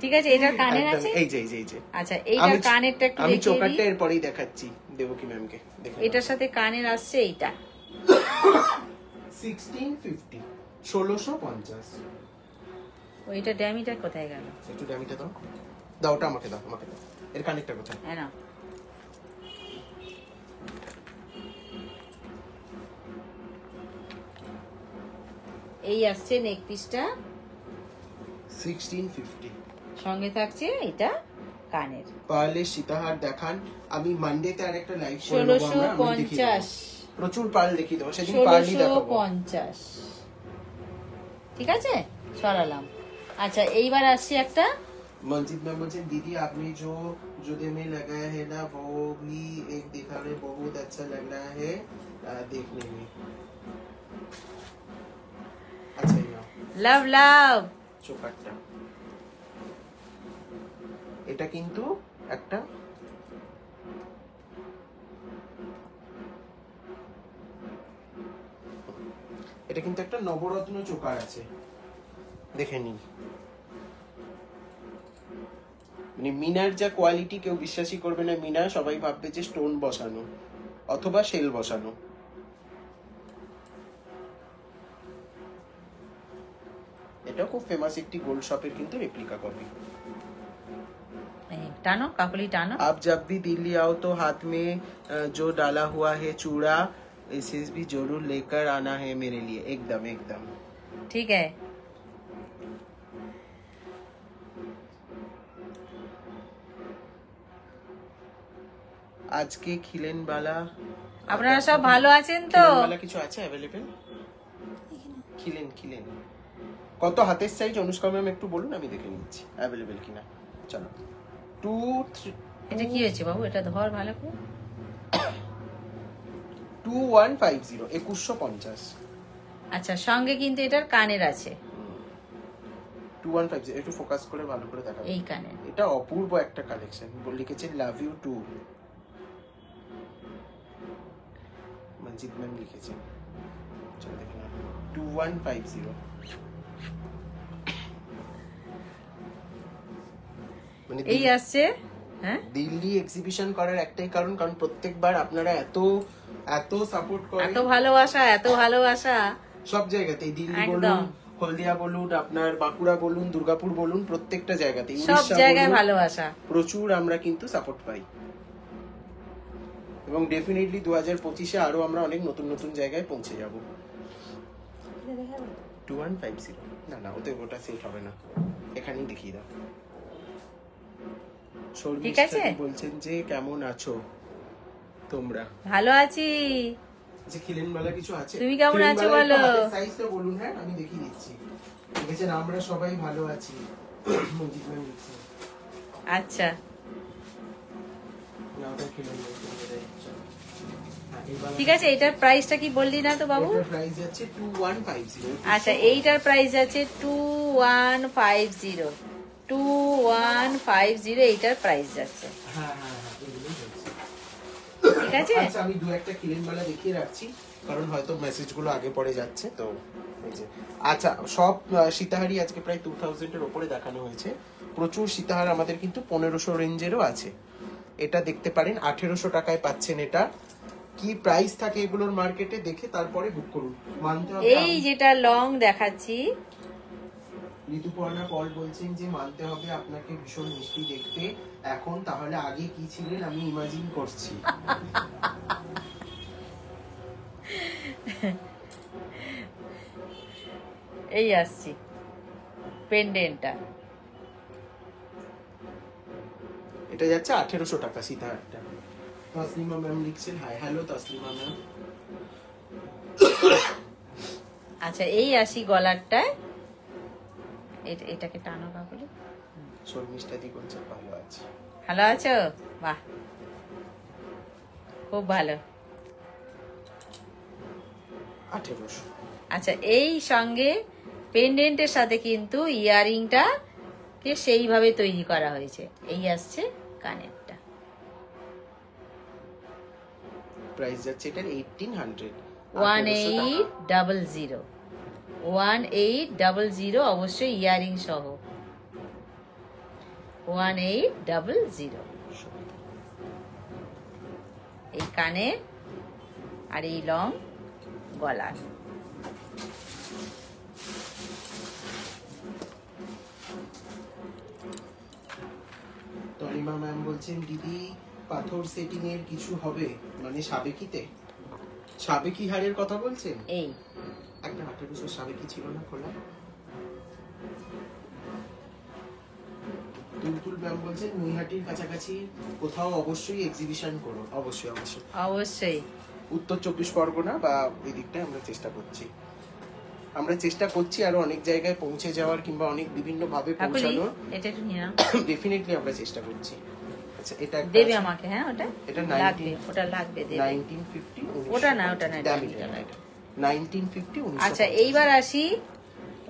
ঠিক আছে, এটার কানের আছে, এই যে এই যে এই যে আচ্ছা এইটার কানেরটা একটু আমি দেখিয়ে চোকারটা দিই। এরপরেই দেখাচ্ছি দেবকী ম্যামকে। এটার সাথে কানের আসছে এইটা 1650 1650। ওইটা ড্যামিটা কোথায় গেল? একটু ড্যামিটা দাও, দাও ওটা আমাকে দাও, আমাকে দাও। এর কানেরটা কোথায়? হ্যাঁ না, এই আসছে নেক পিসটা, 1650। সঙ্গে থাকছে এটা কানের পারলে সীতাহার দেখান, আমি মানডেতে আরেকটা লাইভ করে নেব আমরা, আমি দেখিয়ে দেব। 1650 প্রচুর পার্ল দেখিয়ে দেবো সেদিন, পার্লই দেখাবো। 1650 ঠিক আছে, সরালাম। আচ্ছা, এইবার আসছি একটা मंजित मैम बोलते दीदी आपने जो जुदे में लगाया है ना वो भी एक दिखा में बहुत अच्छा लग रहा है देखने में। अच्छा ये লাভ লাভ। চোকারটা এটা কিন্তু একটা নবরত্ন চোকার আছে, দেখে নিন। মানে মিনার যা কোয়ালিটি কেউ বিশ্বাসই করবে না, মিনা সবাই ভাববে যে স্টোন বসানো অথবা শেল বসানো। এটা খুব ফেমাস একটি গোল্ড শপের কিন্তু রেপ্লিকা কপি। टानो काकुली टानो। आप जब भी दिल्ली आओ तो हाथ में जो डाला हुआ है चूड़ा इसे भी जरूर लेकर आना है मेरे लिए। एकदम एकदम ठीक है। আজকে খিলেন বালা আপনারা সব ভালো আছেন তো? খিলেন বালা কিছু আছে अवेलेबल? খিলেন খিলেন কত হাতের সাইজ অনুষ্কা ম্যাম একটু বলুন, আমি দেখে নিচ্ছি अवेलेबल কিনা। চলো 2 3 এটা কি হয়েছে বাবু, এটা ধর ভালো করে। 2150 2150। আচ্ছা, সঙ্গে কিন্তু এটার কানের আছে 2150। একটু ফোকাস করে ভালো করে দেখাবো। এই কানের এটা অপূর্ব একটা কালেকশন, লিখেছে love you too, Manjit ma'am লিখেছে। চলো দেখে নাও 2150। মানে এই আসছে। হ্যাঁ, দিল্লি এক্সিবিশন করার একটাই কারণ, কারণ প্রত্যেকবার আপনারা এত এত সাপোর্ট করেন, এত ভালোবাসা, এত ভালোবাসা সব জায়গাতেই, দিল্লি একদম। বলুন, হলদিয়া বলুন, আপনার বাঁকুড়া বলুন, দুর্গাপুর বলুন, প্রত্যেকটা জায়গাতেই, সব উড়িষ্যা জায়গায় বলুন, ভালোবাসা প্রচুর আমরা কিন্তু সাপোর্ট পাই। এবং ডেফিনেটলি 2025-এ আরো আমরা অনেক নতুন নতুন জায়গায় পৌঁছে যাব। 2150 না ওতে ওটা সেট হবে না, এখানেই দেখিয়ে দাও। ঠিক আছে, বলছেন যে কেমন আছো তোমরা? ভালো আছি। যে খিলেনবালা কিছু আছে, তুমি কেমন আছো বলো? সাইজটা বলুন। হ্যাঁ আমি দেখিয়ে দিচ্ছি। দেখেছেন আমরা সবাই ভালো আছি। মজিদ ম্যাম লিখছে। আচ্ছা না ওটা খিলেনবালা। ঠিক আছে, এটার প্রাইসটা কি বললি না তো বাবু? এটার প্রাইস যাচ্ছে 2150। আচ্ছা এইটার প্রাইস আছে 2150। 2150 এইটার প্রাইস যাচ্ছে। হ্যাঁ হ্যাঁ হ্যাঁ এগুলোই হচ্ছে। ঠিক আছে, আচ্ছা আমি দু একটা খিলেনবালা দেখিয়ে রাখছি, কারণ হয়তো মেসেজগুলো আগে পরে যাচ্ছে তো। এই যে আচ্ছা সব সীতাহারই আজকে প্রায় 2000 এর উপরে দেখানো হয়েছে। প্রচুর সীতাহার আমাদের কিন্তু 1500 রেঞ্জেরও আছে। এটা দেখতে পারেন 1800 টাকায় পাচ্ছেন। এটা কি প্রাইস থাকে এগুলোর মার্কেটে দেখে তারপরে বুক করুন। মানতে হবে এই যেটা লং দেখাচ্ছি, ঋতুপর্ণা পল বলছেন যে মানতে হবে আপনাকে ভীষণ মিষ্টি দেখতে এখন, তাহলে আগে কি ছিলেন আমি ইমাজিন করছি। এই আসছি পেন্ডেন্টটা, এটা যাচ্ছে 1800 টাকা সীতাহারটা। তসলিমা ম্যাম লিখছেন হাই। Hello Taslima ma'am. আচ্ছা এই আসি গলারটায়, এটাকে টানো কাকুলি। শর্মিষ্ঠা দি বলছে ভালো আছে। ভালো আছো? বাহ খুব ভালো। 1800। আচ্ছা এই সঙ্গে পেন্ডেন্টের সাথে কিন্তু ইয়ারিংটা কে সেইভাবে তৈরি করা হয়েছে। এই আসছে কানেরটা, প্রাইস যাচ্ছে এটার 1800। 1800। 1800 অবশ্যই ইয়ারিং সহ। 1800 এই কানে আর এই লং গলার। তলিমা ম্যাম বলছেন দিদি পাথর সেটিং এর কিছু হবে মানে সাবেকিতে? সাবেকি হারের কথা বলছেন? এই একটা 1800 সাবেকি ছিল না খোলা? তুলতুল ম্যাম বলছেন নৈহাটির কাছাকাছি কোথাও অবশ্যই এক্সিবিশন করো। অবশ্যই অবশ্যই অবশ্যই উত্তর 24 পরগনা বা এই দিকটায় আমরা চেষ্টা করছি। আরো অনেক জায়গায় পৌঁছে যাওয়ার কিংবা অনেক বিভিন্ন ভাবে পৌঁছানোর। এটা একটু নিয়ে নাও। ডেফিনেটলি আমরা চেষ্টা করছি। আচ্ছা এটা দেবে আমাকে? হ্যাঁ ওটা এটা লাগবে, ওটা লাগবে দেবে। 1950 ওটা না, ওটা না, 1950 আচ্ছা এইবার আসি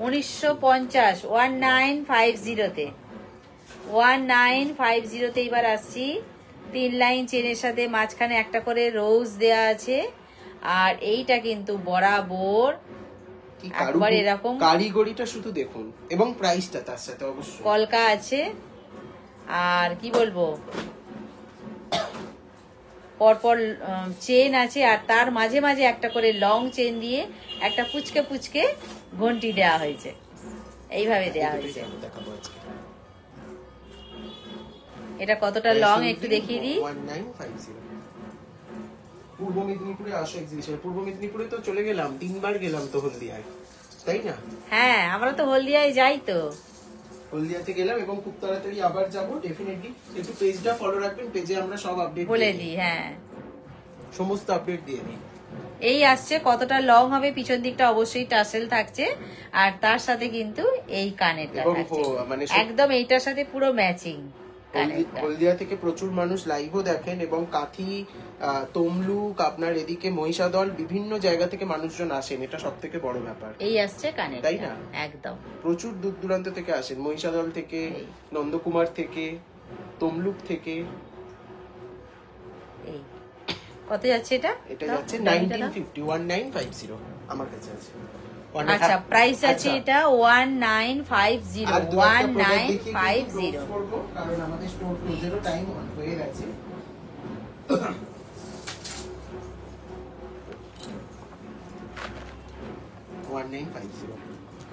1950 1950 তে। 1950 তে এইবার আসছি। 3 লাইন চেনের সাথে মাঝখানে একটা করে রোজ দেয়া আছে। আর এইটা কিন্তু বরাবর একবার এরকম কারিগরিটা শুধু দেখুন এবং প্রাইসটা তার সাথে অবশ্যই কলকা আছে। আর কি বলবো, পরপর চেন আছে আর তার মাঝে মাঝে একটা করে লং চেন দিয়ে একটা পুচকে পুচকে ঘন্টি দেওয়া হয়েছে। এইভাবে দেওয়া হয়েছে। এটা কতটা লং একটু দেখিয়ে দিই। 1950 পূর্ব মেদিনীপুরে আসো এক্সিবিশন। পূর্ব মেদিনীপুরে তো চলে গেলাম, 3 বার গেলাম তো হলদিয়ায়, তাই না? হ্যাঁ আমরা তো হলদিয়ায় যাই তো। হলদিয়াতে গেলাম এবং খুব তাড়াতাড়ি আবার যাব। ডেফিনেটলি একটু পেজটা ফলো রাখবেন, পেজে আমরা সব আপডেট বলে দিই। হ্যাঁ সমস্ত আপডেট দিয়ে দিই। এই আসছে কতটা লং হবে, পিছন দিকটা অবশ্যই টাসেল থাকছে আর তার সাথে কিন্তু এই কানেরটা থাকছে একদম এইটার সাথে পুরো ম্যাচিং। হলদিয়া থেকে প্রচুর মানুষ লাইভও দেখেন এবং কাথি, তমলুক, আপনার এদিকে মহিষাদল বিভিন্ন জায়গা থেকে মানুষজন আসেন। এটা সবথেকে বড় ব্যাপার। এই আসছে কানের, তাই না? একদম প্রচুর দূর দূরান্ত থেকে আসেন, মহিষাদল থেকে, নন্দকুমার থেকে, তমলুক থেকে। এই কত যাচ্ছে এটা? এটা যাচ্ছে 1950 আমার কাছে আছে। আচ্ছা প্রাইস আছে এটা 1950 1950 কারণ আমাদের স্টোর ক্লোজেরও টাইম হয়ে গেছে।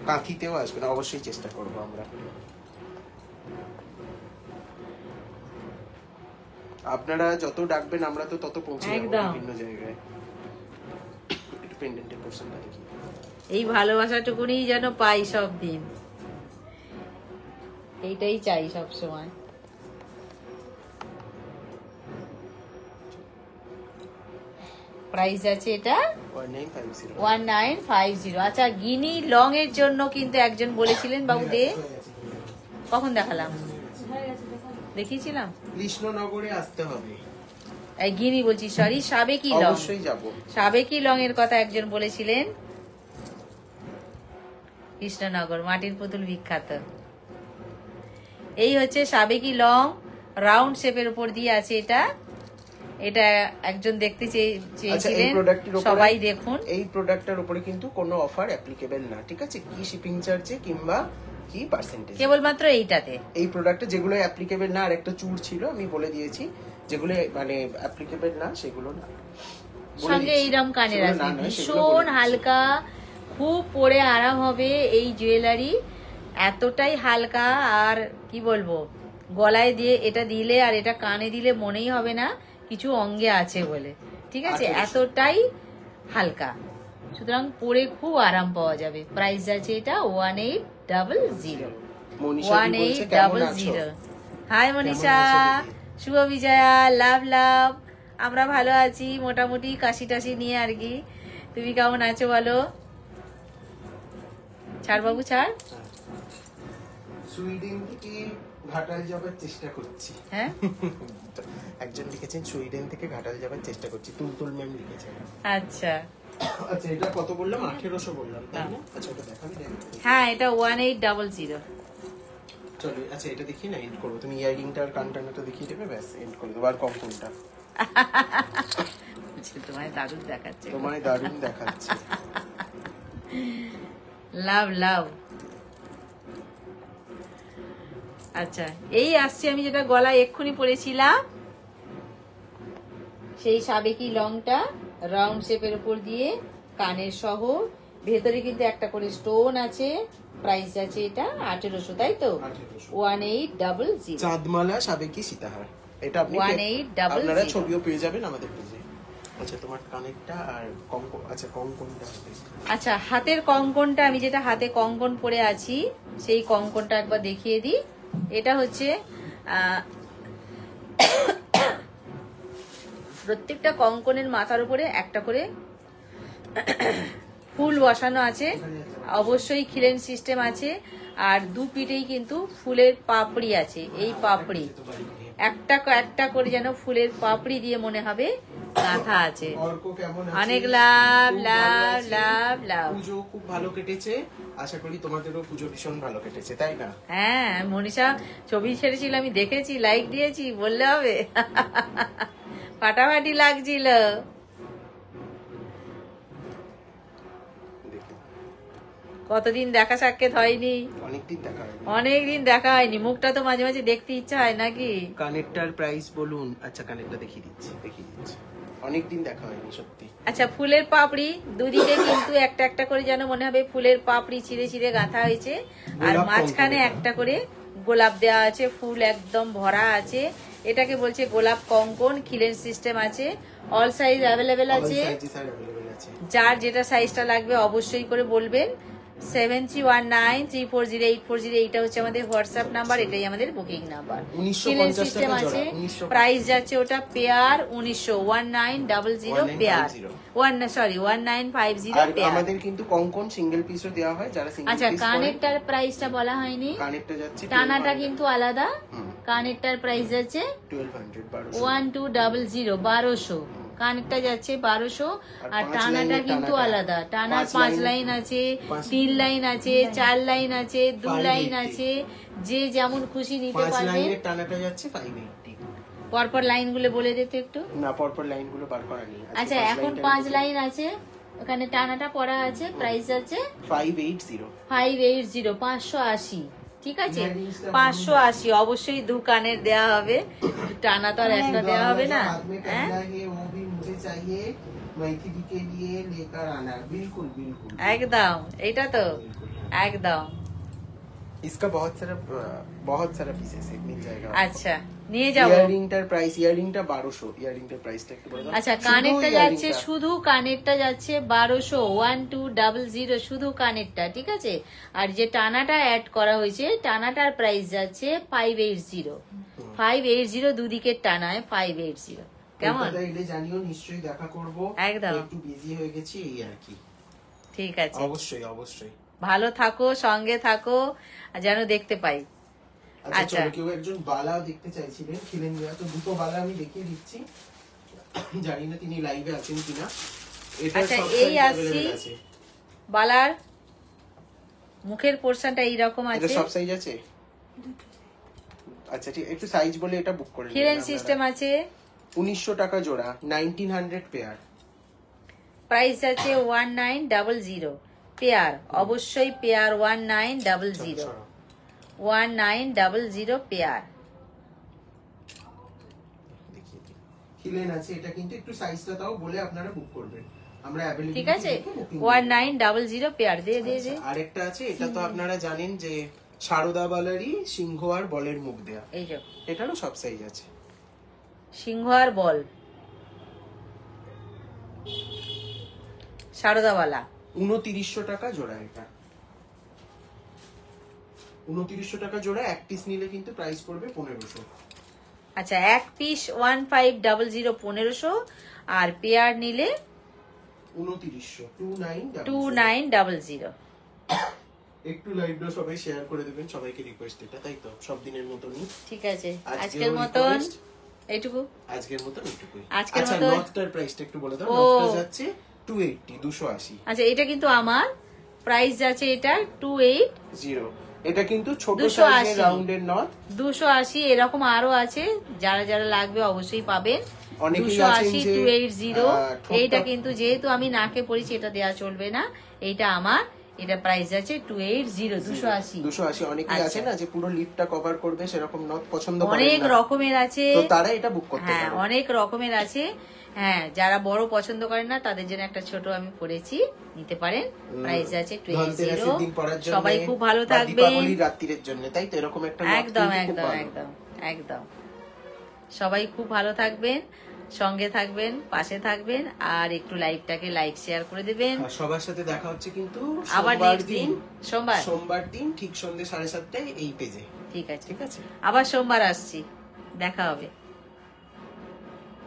কাঁথিতেও আসবে না, অবশ্যই চেষ্টা করবো আমরা। আপনারা যত ডাকবেন আমরা তো তত পৌঁছে যাবো একদম। বিভিন্ন জায়গায়। একটু পেন্ডেন্টের পোরশনটা দেখি। এই ভালোবাসাটুকুনি যেন পাই সব দিন, এইটাই চাই সব সময়। প্রাইস আছে এটা 1950। 1950। আচ্ছা, গিনি লং এর জন্য কিন্তু একজন বলেছিলেন বাবু দে, কখন দেখালাম? দেখিয়েছিলাম। কৃষ্ণনগরে আসতে হবে। এই গিনি বলছি, সরি, সাবেকি লং। অবশ্যই যাব। সাবেকি লং এর কথা একজন বলেছিলেন। কৃষ্ণনগর মাটির পুতুল বিখ্যাত। এই হচ্ছে সাবেকি লং, রাউন্ড শেপের উপর দিয়ে আছে এটা। এটা একজন দেখতে চেয়েছিলেন, সবাই দেখুন। এই প্রোডাক্টটার উপরে কিন্তু কোনো অফার অ্যাপ্লিকেবল না, ঠিক আছে? কি শিপিং চার্জে কিংবা কি পার্সেন্টেজ, কেবলমাত্র এইটাতে। এই প্রোডাক্টে যেগুলো অ্যাপ্লিকেবল না, আর একটা চুর ছিল আমি বলে দিয়েছি, যেগুলো মানে অ্যাপ্লিকেবল না সেগুলো না। সঙ্গে এইরকম কানের আছে, ভীষণ হালকা, খুব পরে আরাম হবে এই জুয়েলারি, এতটাই হালকা। আর কি বলবো, গলায় দিয়ে এটা দিলে আর এটা কানে দিলে মনেই হবে না কিছু অঙ্গে আছে বলে, ঠিক আছে? এতটাই হালকা, সুতরাং পরে খুব আরাম পাওয়া যাবে। প্রাইস আছে এটা 1800। 1800। হাই মনীষা, শুভ বিজয়া, লাভ লাভ। আমরা ভালো আছি মোটামুটি, কাশি টাশি নিয়ে আর কি। তুমি কেমন আছো বলো? ছাড় বাবু ছাড়। সুইডেন থেকে ঘাটাল যাবার চেষ্টা করছি। হ্যাঁ, একজন লিখেছেন সুইডেন থেকে ঘাটাল যাবার চেষ্টা করছি, তুলতুল ম্যাম লিখেছেন। আচ্ছা আচ্ছা, এটা কত বললাম? 1800 বললাম, তাই না? আচ্ছা, এটা দেখাবি? হ্যাঁ, এটা 1800। চলো, আচ্ছা এটা দেখি না, এন্ড করবো। তুমি ইয়ারিংটা আর কানটানাটা দেখিয়ে দেবে, ব্যাস এন্ড করে দেবো। আর কঙ্কনটা তোমায় দারুণ দেখাচ্ছে, তোমায় দারুণ দেখাচ্ছে। লাভ লাভ। আচ্ছা, এই আসছে আমি যেটা গলায় এক্ষুনি পরেছিলাম, সেই সাবেকি লংটা রাউন্ড শেপের উপর দিয়ে কানের সহ, ভেতরে কিন্তু একটা করে স্টোন আছে। প্রাইস আছে এটা 1800, তাই তো? 1800। চাঁদমালা সাবেকি সীতাহার, এটা আপনি 1800 আপনারা ছবিও পেয়ে যাবেন আমাদের পেজে। আচ্ছা, তোমার কানেরটা আর কঙ্কন, আচ্ছা কঙ্কনটা। আচ্ছা, হাতের কঙ্কনটা, আমি যেটা হাতে কঙ্কন পরে আছি সেই কঙ্কনটা একবার দেখিয়ে দিই। এটা হচ্ছে প্রত্যেকটা কঙ্কনের মাথার উপরে একটা করে ফুল বসানো আছে, অবশ্যই খিলেন সিস্টেম আছে, আর দু পিঠেই কিন্তু ফুলের পাপড়ি আছে। এই পাপড়ি একটা একটা করে যেন ফুলের পাপড়ি দিয়ে মনে হবে গাঁথা আছে। অনেক লাভ লাভ লাভ লাভ। পুজো খুব ভালো কেটেছে, আশা করি তোমাদেরও পুজো ভীষণ ভালো কেটেছে, তাই না? হ্যাঁ, মনীষা ছবি ছেড়েছিল, আমি দেখেছি, লাইক দিয়েছি, বললে হবে। ফাটাফাটি লাগছিল। কতদিন দেখা সাক্ষাৎ হয়নি, অনেকদিন দেখা হয়নি, মুখটা তো মাঝে মাঝে দেখতে ইচ্ছা হয় নাকি? কানেরটার প্রাইস বলুন। আচ্ছা, কানেরটা দেখিয়ে দিচ্ছি। অনেকদিন দেখা হয়নি সত্যি। আচ্ছা, ফুলের পাপড়ি দুদিকে কিন্তু একটা একটা করে যেন মনে হবে ফুলের পাপড়ি ছিঁড়ে ছিঁড়ে গাঁথা হয়েছে, আর মাঝখানে একটা করে গোলাপ দেওয়া আছে, ফুল একদম ভরা আছে। এটাকে বলছে গোলাপ কঙ্কন, খিলেন সিস্টেম আছে, অল সাইজ অ্যাভেলেবেল আছে। যার যেটা সাইজটা লাগবে অবশ্যই করে বলবেন। 7319340840, এইটা হচ্ছে আমাদের হোয়াটসঅ্যাপ নাম্বার, এটাই আমাদের বুকিং নাম্বার। খিলেন সিস্টেম আছে, প্রাইস যাচ্ছে ওটা পেয়ার 1900, 1900 পেয়ার, 1950 পেয়ার। আমাদের কিন্তু কঙ্কন সিঙ্গেল পিসও দেওয়া হয় যারা সিঙ্গেল পিস। আচ্ছা, কানেরটার প্রাইসটা বলা হয়নি। কানেরটা যাচ্ছে, টানাটা কিন্তু আলাদা। কানেরটার প্রাইস যাচ্ছে 1200, 1200। কানেরটা যাচ্ছে 1200, আর টানাটা কিন্তু আলাদা। টানার 5 লাইন আছে, 3 লাইন আছে, 4 লাইন আছে, 2 লাইন আছে, যে যেমন খুশি নিতে পারবে। টানাটা যাচ্ছে 580। পরপর লাইনগুলো বলে দিতে একটু। না, পরপর লাইনগুলো বার করা নেই। আচ্ছা, এখন 5 লাইন আছে, ওখানে টানাটা পড়া আছে, প্রাইস আছে 580। 580, ঠিক আছে? 580 অবশ্যই দু কানের দেওয়া হবে, টানা তো আর একটা দেওয়া হবে না। হ্যাঁ, একদম, এটা তো একদম इसका बहुत सारा पीसेस है, मिल जाएगा। আচ্ছা নিয়ে যাব। ইয়াররিংটার প্রাইস, ইয়াররিংটা 1200, ইয়াররিংটার প্রাইসটা একটু বলে দাও। আচ্ছা কানেরটা যাচ্ছে, শুধু কানেরটা যাচ্ছে 1200, 1200 শুধু কানেরটা, ঠিক আছে। আর যে টানাটা অ্যাড করা হয়েছে, টানাটার প্রাইস যাচ্ছে 580, 580 দুদিকের টানায় 580। কেমন? এলে জানিও, নিশ্চয়ই দেখা করব। একদম। একটু বিজি হয়ে গেছি এই আর কি। ঠিক আছে, অবশ্যই অবশ্যই। ভালো থাকো, সঙ্গে থাকো, যেন দেখতে পাই। আচ্ছা চলো, কেউ একজন বালা দেখতে চাইছিলেন, খিলেন দেওয়া, তো দুটো বালা আমি দেখিয়ে দিচ্ছি। জানি না তিনি লাইভে আছেন কিনা। এটা আচ্ছা সব এই size আসছি available আছে। বালার মুখের পোরশনটা এইরকম এটা আছে, সব সাইজ আছে। আচ্ছা ঠিক, একটু সাইজ বলে এটা বুক করে হিরেন সিস্টেম আছে। 1900 টাকা জোড়া, 1900 পেয়ার। প্রাইস আছে 1900 পেয়ার, অবশ্যই পেয়ার 1900, 1900 পেয়ার। খিলেন আছে, এটা কিন্তু একটু সাইজটা তাও বলে আপনারা বুক করবেন, আমরা अवेलेबल। ঠিক আছে 1900 পেয়ার দে দে দে। আরেকটা আছে, এটা তো আপনারা জানেন যে সারদা বালারই সিংহ আর বলের মুখ দেয়া, এই যে এটারও সব সাইজ আছে। সিংহ আর বল, সারদাওয়ালা। 2900 টাকা জোড়া, এটা 2900 টাকা জোড়া। এক পিস নিলে কিন্তু প্রাইস পড়বে 1500। আচ্ছা এক পিস 1500, 1500, আর পেয়ার নিলে 2900, 2900। একটু লাইভটা সবাই শেয়ার করে দিবেন, সবাইকে রিকোয়েস্ট এটা, তাই তো সব দিনের মতনই। ঠিক আছে, আজকেও আজকের মতন request, এইটুকু। আজকের মতন এইটুকুই। আজকের আচ্ছা মতন। নটটার প্রাইসটা একটু বলে দাও। ও। নটটা যাচ্ছে 280, 280। আচ্ছা এটা কিন্তু আমার প্রাইস যাচ্ছে, এটা 280, এটা কিন্তু ছোট 280 সাইজের রাউন্ডের নট। 280 এরকম আরো আছে, যারা যারা লাগবে অবশ্যই পাবেন। অনেকেই 280, আছেন যে 280। ঠোঁটটা- এইটা কিন্তু যেহেতু আমি নাকে পড়েছি, এটা দেয়া চলবে না। এইটা আমার, এটা প্রাইস আছে 280, 280। 280। অনেকেই আচ্ছা। আছে না যে পুরো লিপটা কভার করবে, সেরকম নট পছন্দ করেন অনেক না, রকমের আছে, তো তারা এটা বুক করতে হ্যাঁ পারে। অনেক রকমের আছে। হ্যাঁ যারা বড় পছন্দ করেন না, তাদের জন্য একটা ছোট আমি পড়েছি, নিতে পারেন। প্রাইস আছে ধনতেরাসের দিন পরার 280। জন্য, সবাই খুব ভালো বা থাকবেন। দীপাবলির রাত্রির জন্য, তাই তো এরকম একটা নট একদম কিন্তু খুব একদম ভালো। একদম একদম। সবাই খুব ভালো থাকবেন, সঙ্গে থাকবেন, পাশে থাকবেন, আর একটু লাইভটাকে লাইক শেয়ার করে দেবেন। আর সবার সাথে দেখা হচ্ছে কিন্তু আবার সোমবার নেক্সট দিন, সোমবার দিন ঠিক সন্ধ্যে 7:30টায় এই পেজে। ঠিক আছে, ঠিক আছে, আবার সোমবার আসছি, দেখা হবে।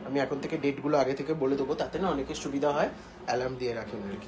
আমি এখন থেকে ডেট গুলো আগে থেকে বলে দেবো, তাতে না অনেকের সুবিধা হয়, অ্যালার্ম দিয়ে রাখেন আর কি।